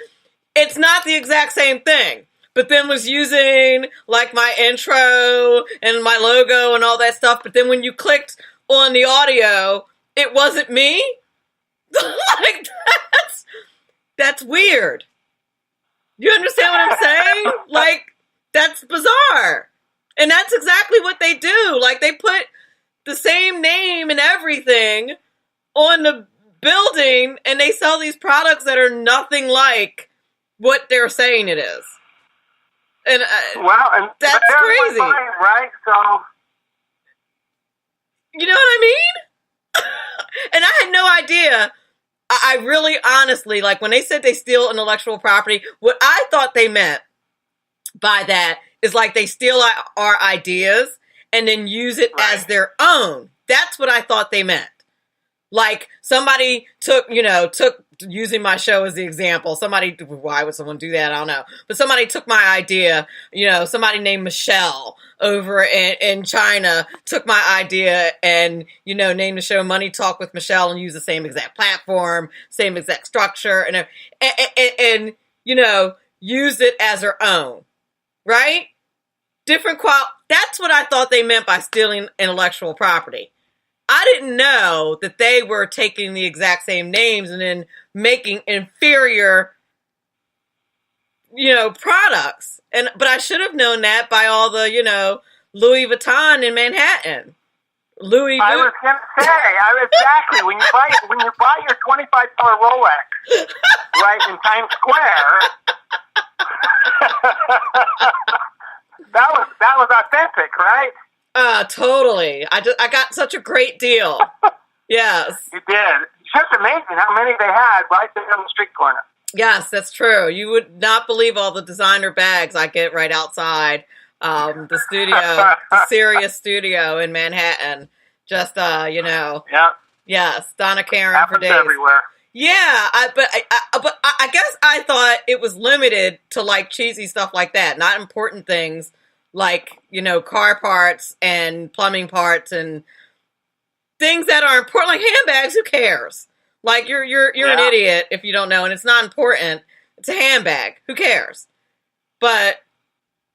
It's not the exact same thing, but then was using like my intro and my logo and all that stuff. But then when you clicked on the audio, it wasn't me. Like that's weird. You understand what I'm saying? Like that's bizarre. And that's exactly what they do. Like they put the same name and everything on the building and they sell these products that are nothing like what they're saying it is. And that's crazy. Right? So you know what I mean? And I had no idea. I really honestly, like when they said they steal intellectual property, what I thought they meant by that is like they steal our ideas and then use it as their own. That's what I thought they meant. Like somebody took using my show as the example. Why would someone do that? I don't know. But somebody took my idea, somebody named Michelle over in China took my idea and, named the show Money Talk with Michelle and used the same exact platform, same exact structure and used it as their own. Right? Different that's what I thought they meant by stealing intellectual property. I didn't know that they were taking the exact same names and then making inferior, products. But I should have known that by all the, Louis Vuitton in Manhattan. I was going to say, exactly. When you buy your $25 Rolex, right in Times Square, that was authentic, right? Totally. I got such a great deal. Yes. You did. It's just amazing how many they had right there on the street corner. Yes, that's true. You would not believe all the designer bags I get right outside the studio, the Sirius studio in Manhattan. Just, Yeah. Yes, Donna Karen happens for days. Everywhere. Yeah, but I guess I thought it was limited to like cheesy stuff like that, not important things. Like, car parts and plumbing parts and things that are important, like handbags. Who cares? Like, you're an idiot if you don't know, and it's not important. It's a handbag. Who cares? But,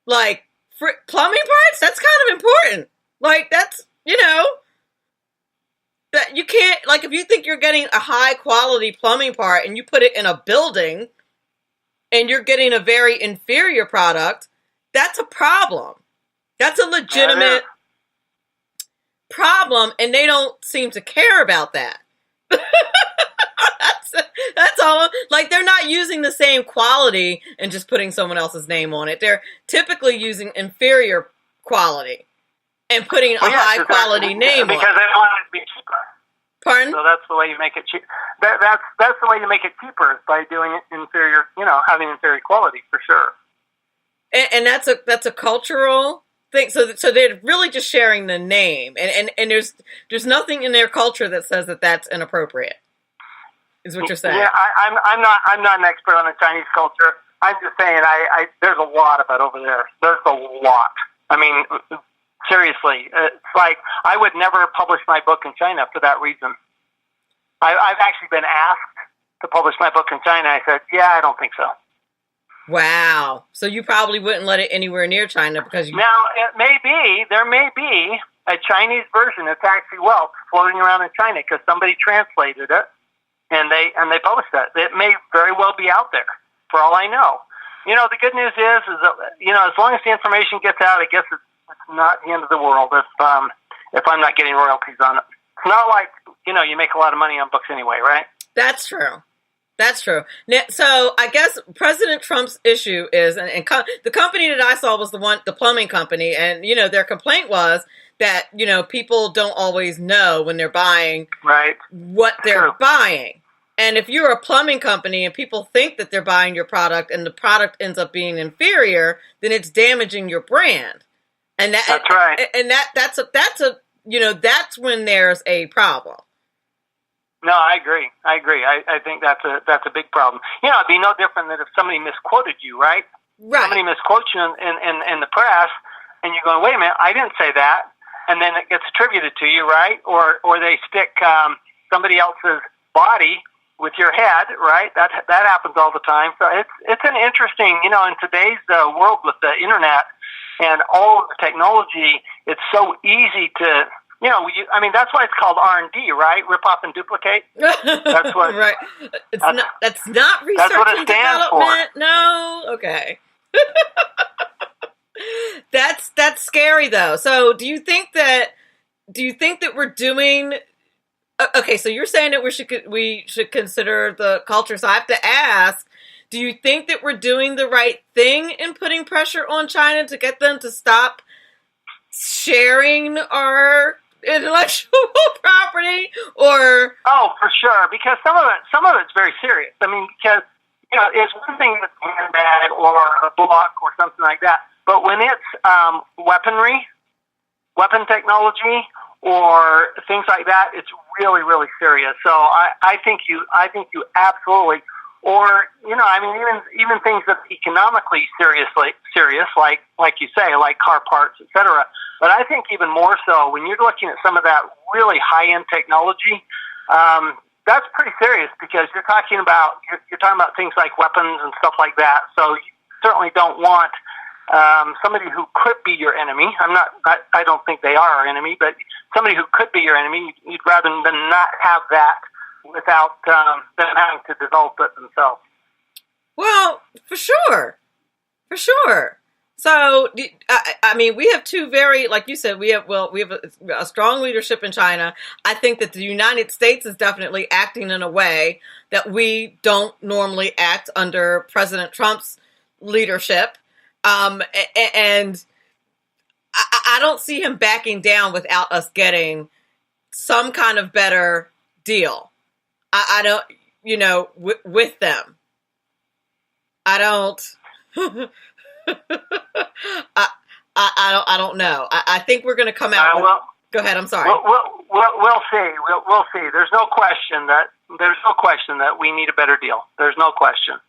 like, plumbing parts, that's kind of important. Like, that's, that you can't, like, if you think you're getting a high quality plumbing part and you put it in a building and you're getting a very inferior product, that's a problem. That's a legitimate problem, and they don't seem to care about that. That's all. Like, they're not using the same quality and just putting someone else's name on it. They're typically using inferior quality and putting a high quality name on it. Because they don't want it to be cheaper. Pardon? So that's the way you make it cheap. That's the way you make it cheaper, is by doing it inferior, having inferior quality, for sure. And that's a cultural thing. So they're really just sharing the name, and there's nothing in their culture that says that that's inappropriate. Is what you're saying? Yeah, I'm not an expert on the Chinese culture. I'm just saying, there's a lot of it over there. There's a lot. I mean, seriously, it's like I would never publish my book in China for that reason. I've actually been asked to publish my book in China. I said, yeah, I don't think so. Wow. So you probably wouldn't let it anywhere near China because you... Now, there may be a Chinese version that's actually floating around in China because somebody translated it and they published it. It may very well be out there, for all I know. The good news is that, as long as the information gets out, I guess it's not the end of the world if I'm not getting royalties on it. It's not like, you make a lot of money on books anyway, right? That's true. That's true. Now, so I guess President Trump's issue is, the company that I saw was the plumbing company, and their complaint was that people don't always know when they're buying what they're buying, and if you're a plumbing company and people think that they're buying your product and the product ends up being inferior, then it's damaging your brand, and that's right. And that's when there's a problem. No, I agree. I think that's a big problem. It'd be no different than if somebody misquoted you, right? Right. Somebody misquotes you in the press, and you're going, wait a minute, I didn't say that, and then it gets attributed to you, right? Or they stick somebody else's body with your head, right? That happens all the time. So it's an interesting, in today's world with the internet and all of the technology, it's so easy to. That's why it's called R&D, right? Rip off and duplicate. That's what. Right. That's not research that's what it and stands development. for. No. Okay. That's scary though. So do you think that we're doing? Okay, so you're saying that we should consider the culture. So I have to ask: do you think that we're doing the right thing in putting pressure on China to get them to stop sharing our intellectual property? Or for sure, because some of it's very serious. I mean, because it's one thing with a handbag or a book or something like that, but when it's weapon technology or things like that, it's really, really serious. So I think you absolutely, or even things that are economically serious, like you say, like car parts, etc. But I think even more so when you're looking at some of that really high-end technology, that's pretty serious because you're talking about things like weapons and stuff like that. So you certainly don't want somebody who could be your enemy. I don't think they are our enemy, but somebody who could be your enemy, you'd rather than not have that without them having to develop it themselves. Well, for sure. So, we have two very, like you said, we have a strong leadership in China. I think that the United States is definitely acting in a way that we don't normally act under President Trump's leadership. And I don't see him backing down without us getting some kind of better deal. I don't, with them. I don't. I don't know. I think we're going to come out. Go ahead. I'm sorry. We'll see. We'll see. There's no question that we need a better deal. There's no question.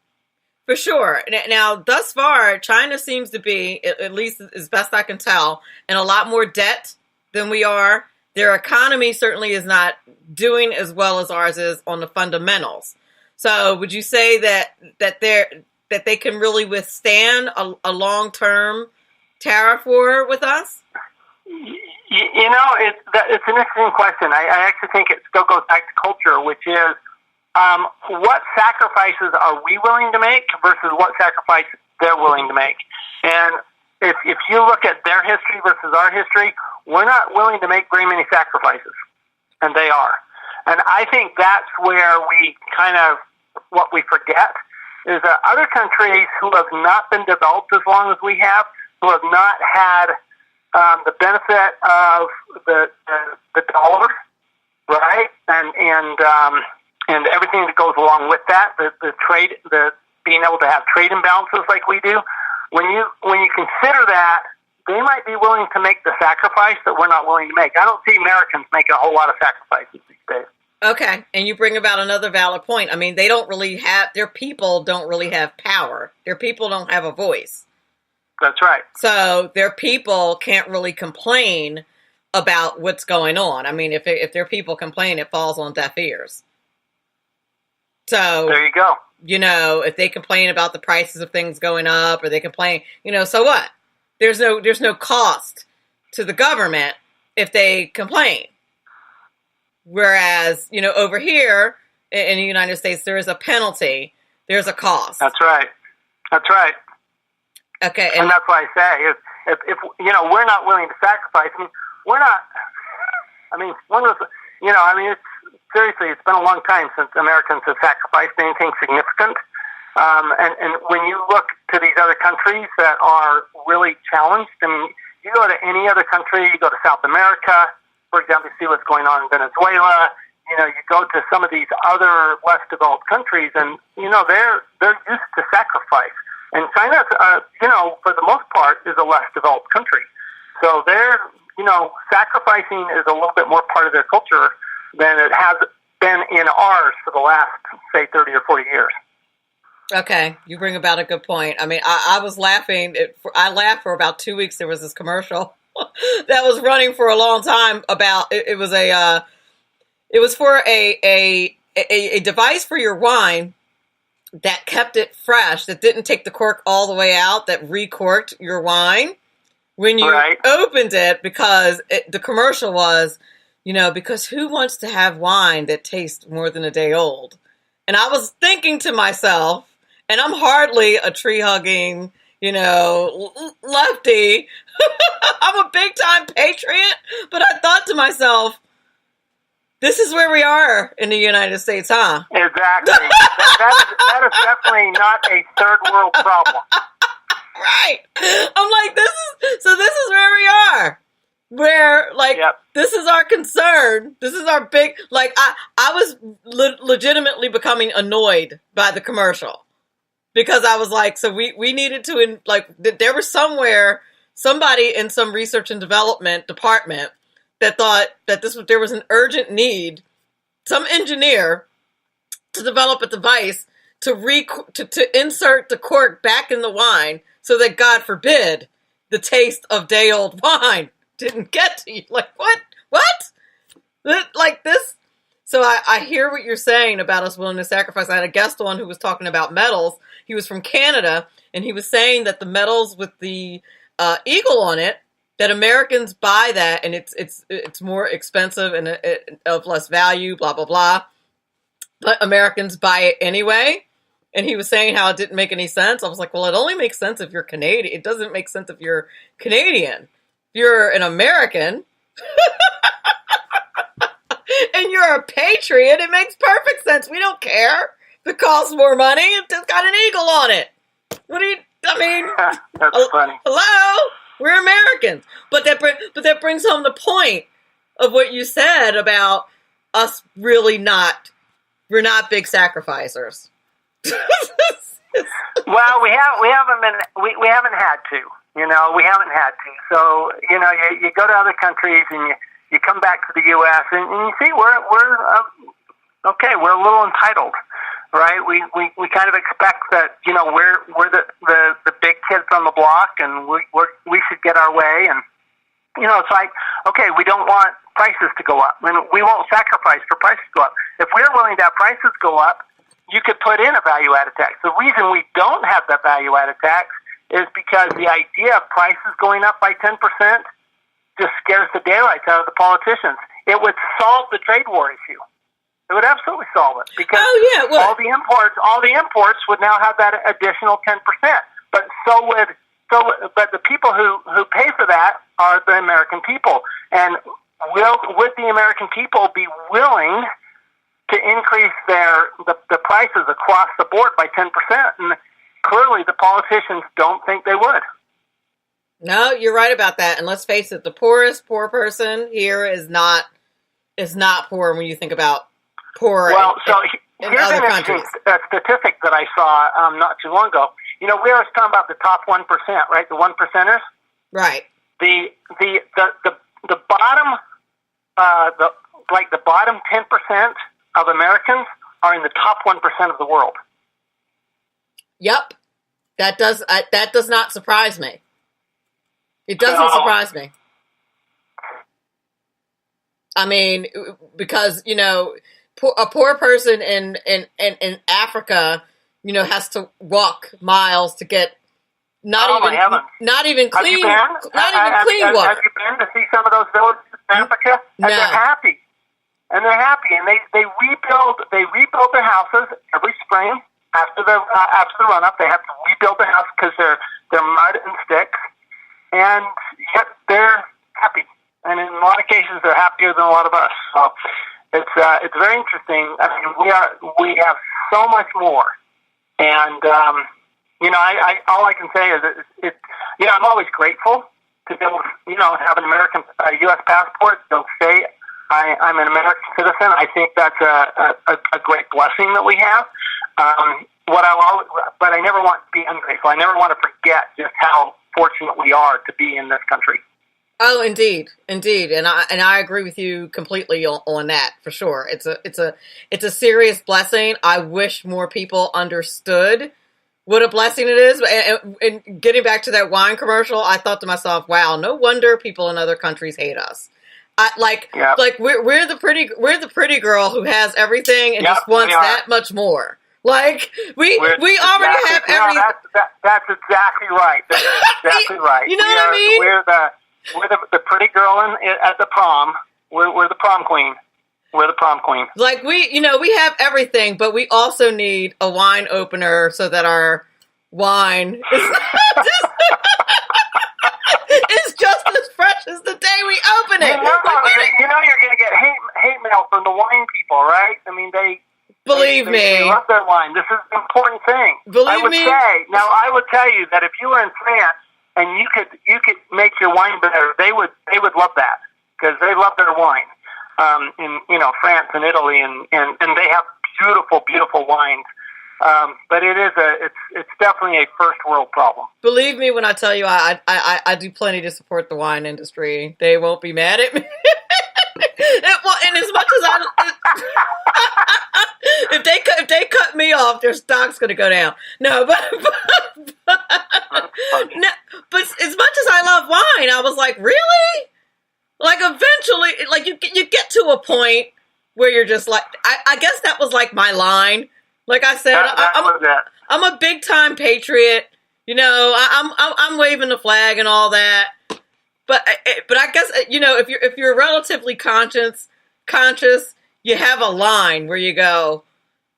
For sure. Now, thus far, China seems to be, at least as best I can tell, in a lot more debt than we are. Their economy certainly is not doing as well as ours is on the fundamentals. So, would you say that they can really withstand a long-term tariff war with us? It's an interesting question. I actually think it still goes back to culture, which is what sacrifices are we willing to make versus what sacrifice they're willing to make. And if you look at their history versus our history, we're not willing to make very many sacrifices, and they are. And I think that's where what we forget is that other countries who have not been developed as long as we have, who have not had the benefit of the dollar, right, and everything that goes along with that, the trade, the being able to have trade imbalances like we do. When you consider that, they might be willing to make the sacrifice that we're not willing to make. I don't see Americans making a whole lot of sacrifices these days. Okay, and you bring about another valid point. I mean, their people don't really have power. Their people don't have a voice. That's right. So their people can't really complain about what's going on. I mean, if their people complain, it falls on deaf ears. So there you go. If they complain about the prices of things going up, or they complain, so what? There's no cost to the government if they complain. Whereas, over here in the United States, there is a penalty. There's a cost. That's right. Okay. And that's why I say, if we're not willing to sacrifice, seriously, it's been a long time since Americans have sacrificed anything significant. And when you look to these other countries that are really challenged, I mean, you go to any other country, you go to South America, for example, you see what's going on in Venezuela. You go to some of these other less developed countries, and they're used to sacrifice. And China, for the most part, is a less developed country. So they're, sacrificing is a little bit more part of their culture than it has been in ours for the last, say, 30 or 40 years. Okay, you bring about a good point. I mean, I was laughing. I laughed for about 2 weeks. There was this commercial that was running for a long time about it was for a device for your wine that kept it fresh, that didn't take the cork all the way out, that recorked your wine when you opened it, because the commercial was, because who wants to have wine that tastes more than a day old? And I was thinking to myself, and I'm hardly a tree-hugging, lefty. I'm a big-time patriot, but I thought to myself, this is where we are in the United States, huh? Exactly. that is definitely not a third world problem. Right. I'm like, this is where we are. Where, This is our concern. This is our big, I was legitimately becoming annoyed by the commercial. Because I was like, so we needed to, there was somebody in some research and development department that thought that there was an urgent need, some engineer, to develop a device to insert the cork back in the wine so that, God forbid, the taste of day-old wine didn't get to you. Like, what? Like this? So I hear what you're saying about us willing to sacrifice. I had a guest on who was talking about metals. He was from Canada, and he was saying that the metals with the eagle on it, that Americans buy that, and it's more expensive and of less value, blah, blah, blah. But Americans buy it anyway. And he was saying how it didn't make any sense. I was like, well, it only makes sense if you're Canadian. It doesn't make sense if you're Canadian. If you're an American and you're a patriot, it makes perfect sense. We don't care if it costs more money. It's got an eagle on it. That's funny. Hello? We're Americans. But that brings home the point of what you said about us really we're not big sacrificers. Well, we haven't had to. We haven't had to. So, you go to other countries and you come back to the U.S. and you see we're a little entitled, right? We kind of expect that we're the big kids on the block and we should get our way, and it's like, okay, we don't want prices to go up, and we won't sacrifice for prices to go up. If we're willing to have prices go up, you could put in a value-added tax. The reason we don't have that value-added tax is because the idea of prices going up by 10% just scares the daylights out of the politicians. It would solve the trade war issue. It would absolutely solve it because all the imports would now have that additional 10%. But but the people who pay for that are the American people. And would the American people be willing to increase the prices across the board by 10%? And clearly, the politicians don't think they would. No, you're right about that. And let's face it, the poor person here is not poor when you think about poor. Well, in here's other an interesting statistic that I saw not too long ago. You know, we always talk about the top 1%, right? The 1%ers. Right. The bottom the bottom 10% of Americans are in the top 1% of the world. Yep. That does not surprise me. It doesn't surprise me. I mean, because, you know, a poor person in Africa, you know, has to walk miles to get not even clean water. Have you been to see some of those villages in Africa? And they're happy. And they rebuild their houses every spring after the run up. They have to rebuild the house because they're mud and sticks, and yet they're happy. And in a lot of cases, they're happier than a lot of us. So it's very interesting. I mean, we have so much more, and you know, I all I can say is I'm always grateful to be able to, you know, have an American U.S. passport. Don't say I'm an American citizen. I think that's a great blessing that we have. But I never want to be ungrateful. I never want to forget just how fortunate we are to be in this country. Oh, indeed, and I agree with you completely on that, for sure. It's a serious blessing. I wish more people understood what a blessing it is. And getting back to that wine commercial, I thought to myself, wow, no wonder people in other countries hate us. We're the pretty girl who has everything and just wants that much more. Like we already have everything. That's exactly right. That's exactly right. You know what I mean? We're the pretty girl at the prom. We're the prom queen. We're the prom queen. Like we have everything, but we also need a wine opener so that our wine is just as fresh as the day we open it. You know you're going to get hate mail from the wine people, right? I mean, Believe me. They love their wine. This is an important thing. I would tell you that if you were in France and you could make your wine better, they would love that because they love their wine. In France and Italy and they have beautiful wines. But it's definitely a first world problem. Believe me when I tell you I do plenty to support the wine industry. They won't be mad at me. And as much as if they cut me off, their stock's going to go down. No, but as much as I love wine, I was like, really? Like eventually, like you get to a point where you're just like, I guess that was like my line. Like I said, I'm a big time patriot. You know, I'm waving the flag and all that. But I guess, you know, if you're relatively conscious, you have a line where you go,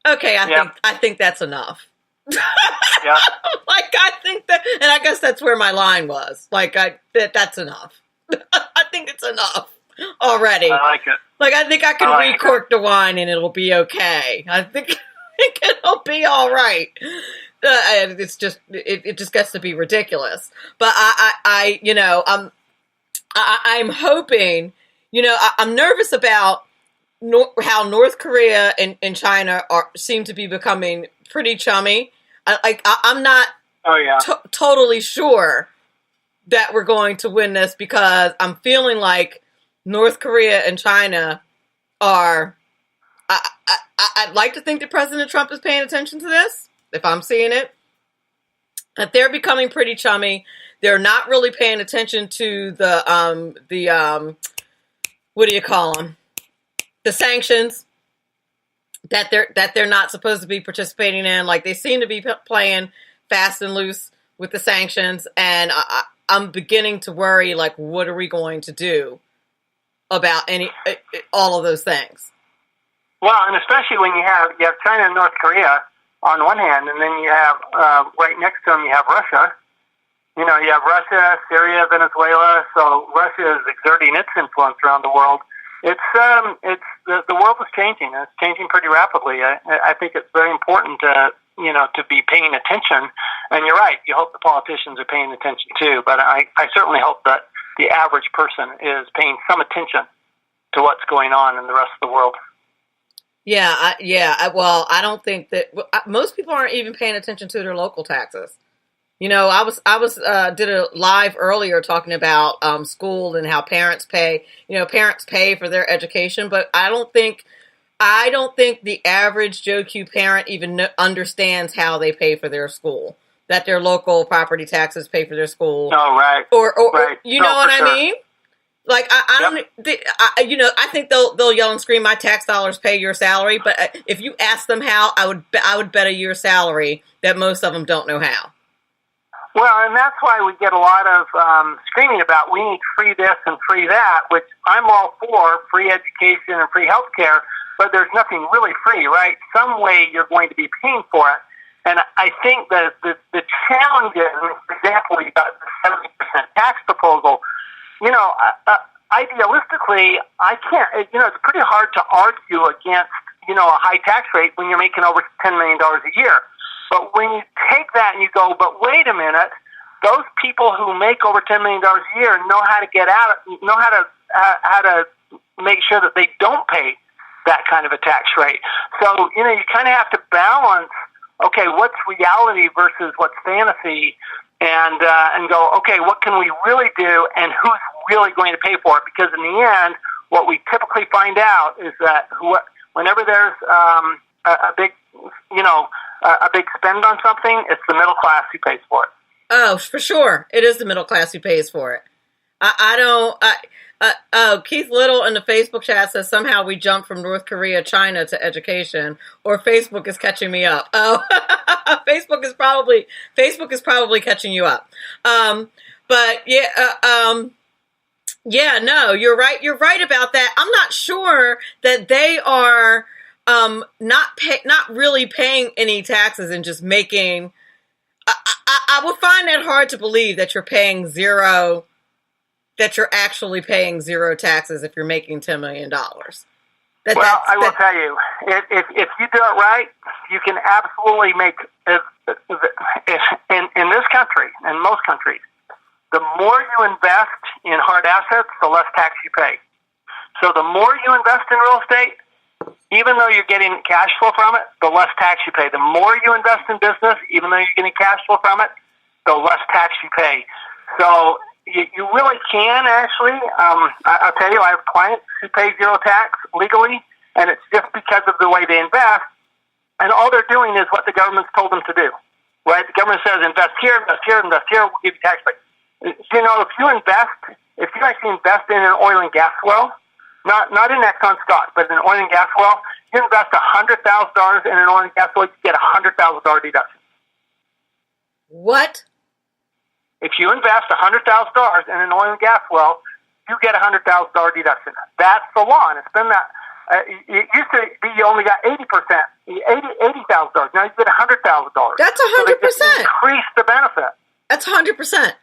okay, I think that's enough. Yeah. Like I think that, and I guess that's where my line was. Like that's enough. I think it's enough already. I like it. Like I think I can recork the wine and it'll be okay. I think it'll be all right. It's just it just gets to be ridiculous. But I'm hoping, you know, I'm nervous about how North Korea and China seem to be becoming pretty chummy. I'm not totally sure that we're going to win this because I'm feeling like North Korea and China are. I'd like to think that President Trump is paying attention to this. If I'm seeing it, that they're becoming pretty chummy. They're not really paying attention to the what do you call them? The sanctions that they're not supposed to be participating in. Like they seem to be playing fast and loose with the sanctions, and I'm beginning to worry, like, what are we going to do about all of those things? Well, and especially when you have China and North Korea on one hand, and then you have right next to them you have Russia. You know, you have Russia, Syria, Venezuela. So Russia is exerting its influence around the world. It's the world is changing. And it's changing pretty rapidly. I think it's very important to be paying attention. And you're right. You hope the politicians are paying attention too. But I certainly hope that the average person is paying some attention to what's going on in the rest of the world. Well, I don't think that most people aren't even paying attention to their local taxes. You know, I was did a live earlier talking about school and how parents pay. You know, parents pay for their education, but I don't think the average Joe Q parent even understands how they pay for their school. That their local property taxes pay for their school. Oh, right. Or right. You know what I mean? Like I think they'll yell and scream, "My tax dollars pay your salary." But if you ask them how, I would bet a year's salary that most of them don't know how. Well, and that's why we get a lot of screaming about we need free this and free that, which I'm all for, free education and free health care, but there's nothing really free, right? Some way you're going to be paying for it. And I think that the challenge is, for example, you got the 70% tax proposal. You know, idealistically, I can't, it's pretty hard to argue against, a high tax rate when you're making over $10 million a year. But when you take that and you go, but wait a minute, those people who make over $10 million a year know how to get out of, know how to make sure that they don't pay that kind of a tax rate. So, you kind of have to balance, okay, what's reality versus what's fantasy, and go, okay, what can we really do, and who's really going to pay for it? Because in the end, what we typically find out is that whenever there's a big spend on something, it's the middle class who pays for it. Oh, for sure. It is the middle class who pays for it. Keith Little in the Facebook chat says somehow we jumped from North Korea, China to education, or Facebook is catching me up. Oh, Facebook is probably catching you up. But no, you're right. You're right about that. I'm not sure that they are not really paying any taxes and just making. I would find that hard to believe that you're paying zero. That you're actually paying zero taxes if you're making $10 million. I will tell you, if you do it right, you can absolutely make. In this country, and most countries, the more you invest in hard assets, the less tax you pay. So the more you invest in real estate, even though you're getting cash flow from it, the less tax you pay. The more you invest in business, even though you're getting cash flow from it, the less tax you pay. So you really can actually. I'll tell you, I have clients who pay zero tax legally, and it's just because of the way they invest. And all they're doing is what the government's told them to do. Right? The government says invest here, invest here, invest here. We'll give you tax breaks. If you actually invest in an oil and gas well, not in Exxon stock, but in an oil and gas well, you invest $100,000 in an oil and gas well, you get a $100,000 deduction. What? If you invest $100,000 in an oil and gas well, you get a $100,000 deduction. That's the law, and it's been that. It used to be you only got 80%, $80,000. Now you get $100,000. That's 100%. So increase the benefit. That's 100%.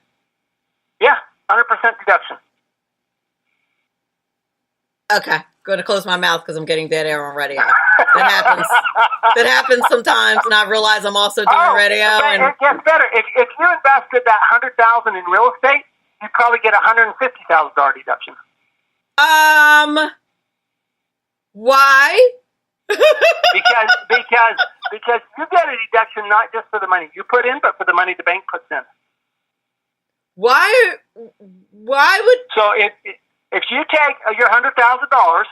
Yeah, 100% deduction. Okay, going to close my mouth because I'm getting dead air on radio. That happens. That happens sometimes, and I realize I'm also doing radio. And it gets better. If you invested that $100,000 in real estate, you'd probably get a $150,000 deduction. Why? because you get a deduction not just for the money you put in, but for the money the bank puts in. Why would? So if you take your $100,000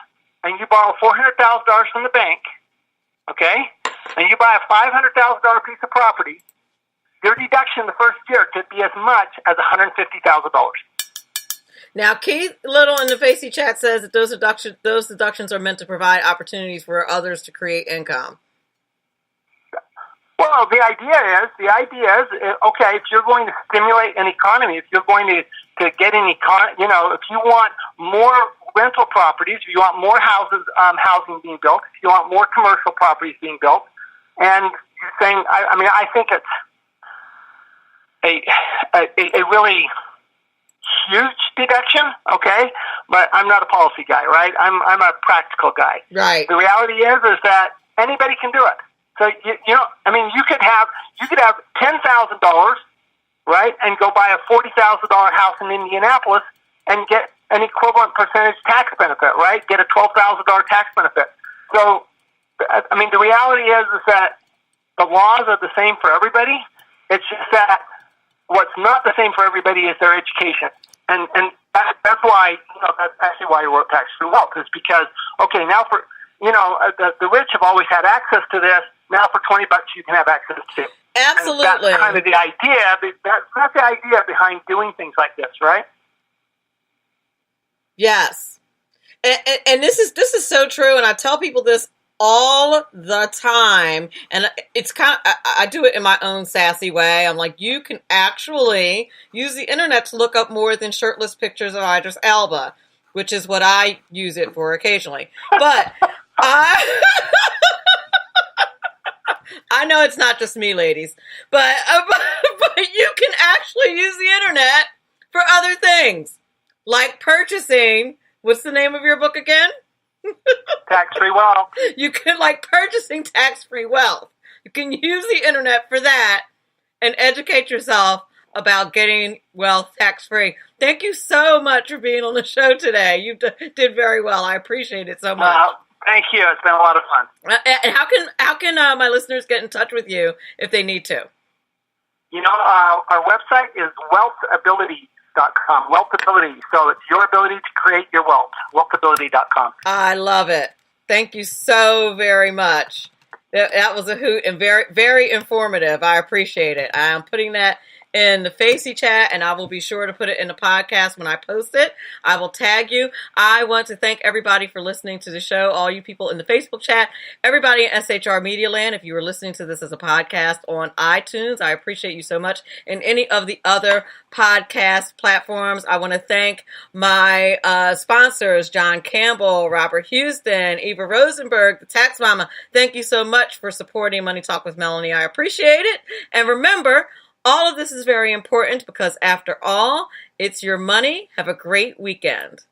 and you borrow $400,000 from the bank, okay, and you buy a $500,000 piece of property, your deduction the first year could be as much as $150,000. Now, Keith Little in the Facey chat says that those deductions are meant to provide opportunities for others to create income. Well, the idea is, okay, if you're going to stimulate an economy, if you're going to get an if you want more rental properties, if you want more housing being built, if you want more commercial properties being built, and you're saying, I think it's a really huge deduction, okay? But I'm not a policy guy, right? I'm a practical guy. Right. The reality is that anybody can do it. So you could have $10,000, right, and go buy a $40,000 house in Indianapolis and get an equivalent percentage tax benefit, right? Get a $12,000 tax benefit. So, the reality is that the laws are the same for everybody. It's just that what's not the same for everybody is their education, and that's why that's actually why you wrote tax-free wealth, is because now for the rich have always had access to this. Now for $20 you can have access to. Absolutely. And that's kind of the idea. That's the idea behind doing things like this, right? Yes, and this is so true, and I tell people this all the time, and it's I do it in my own sassy way. I'm like, you can actually use the internet to look up more than shirtless pictures of Idris Elba, which is what I use it for occasionally. But I know it's not just me, ladies, but you can actually use the internet for other things, like purchasing. What's the name of your book again? Tax-free wealth. You can purchasing tax-free wealth. You can use the internet for that and educate yourself about getting wealth tax-free. Thank you so much for being on the show today. You did very well. I appreciate it so much. Thank you. It's been a lot of fun. And how can my listeners get in touch with you if they need to? Our website is wealthability.com. Wealthability. So it's your ability to create your wealth. Wealthability.com. I love it. Thank you so very much. That was a hoot and very, very informative. I appreciate it. I'm putting that in the Facey chat, and I will be sure to put it in the podcast when I post it. I will tag you. I want to thank everybody for listening to the show, all you people in the Facebook chat, everybody in SHR Media Land. If you were listening to this as a podcast on iTunes, I appreciate you so much. And any of the other podcast platforms, I want to thank my sponsors, John Campbell, Robert Houston, Eva Rosenberg, the Tax Mama. Thank you so much for supporting Money Talk with Melanie. I appreciate it. And remember, all of this is very important because after all, it's your money. Have a great weekend.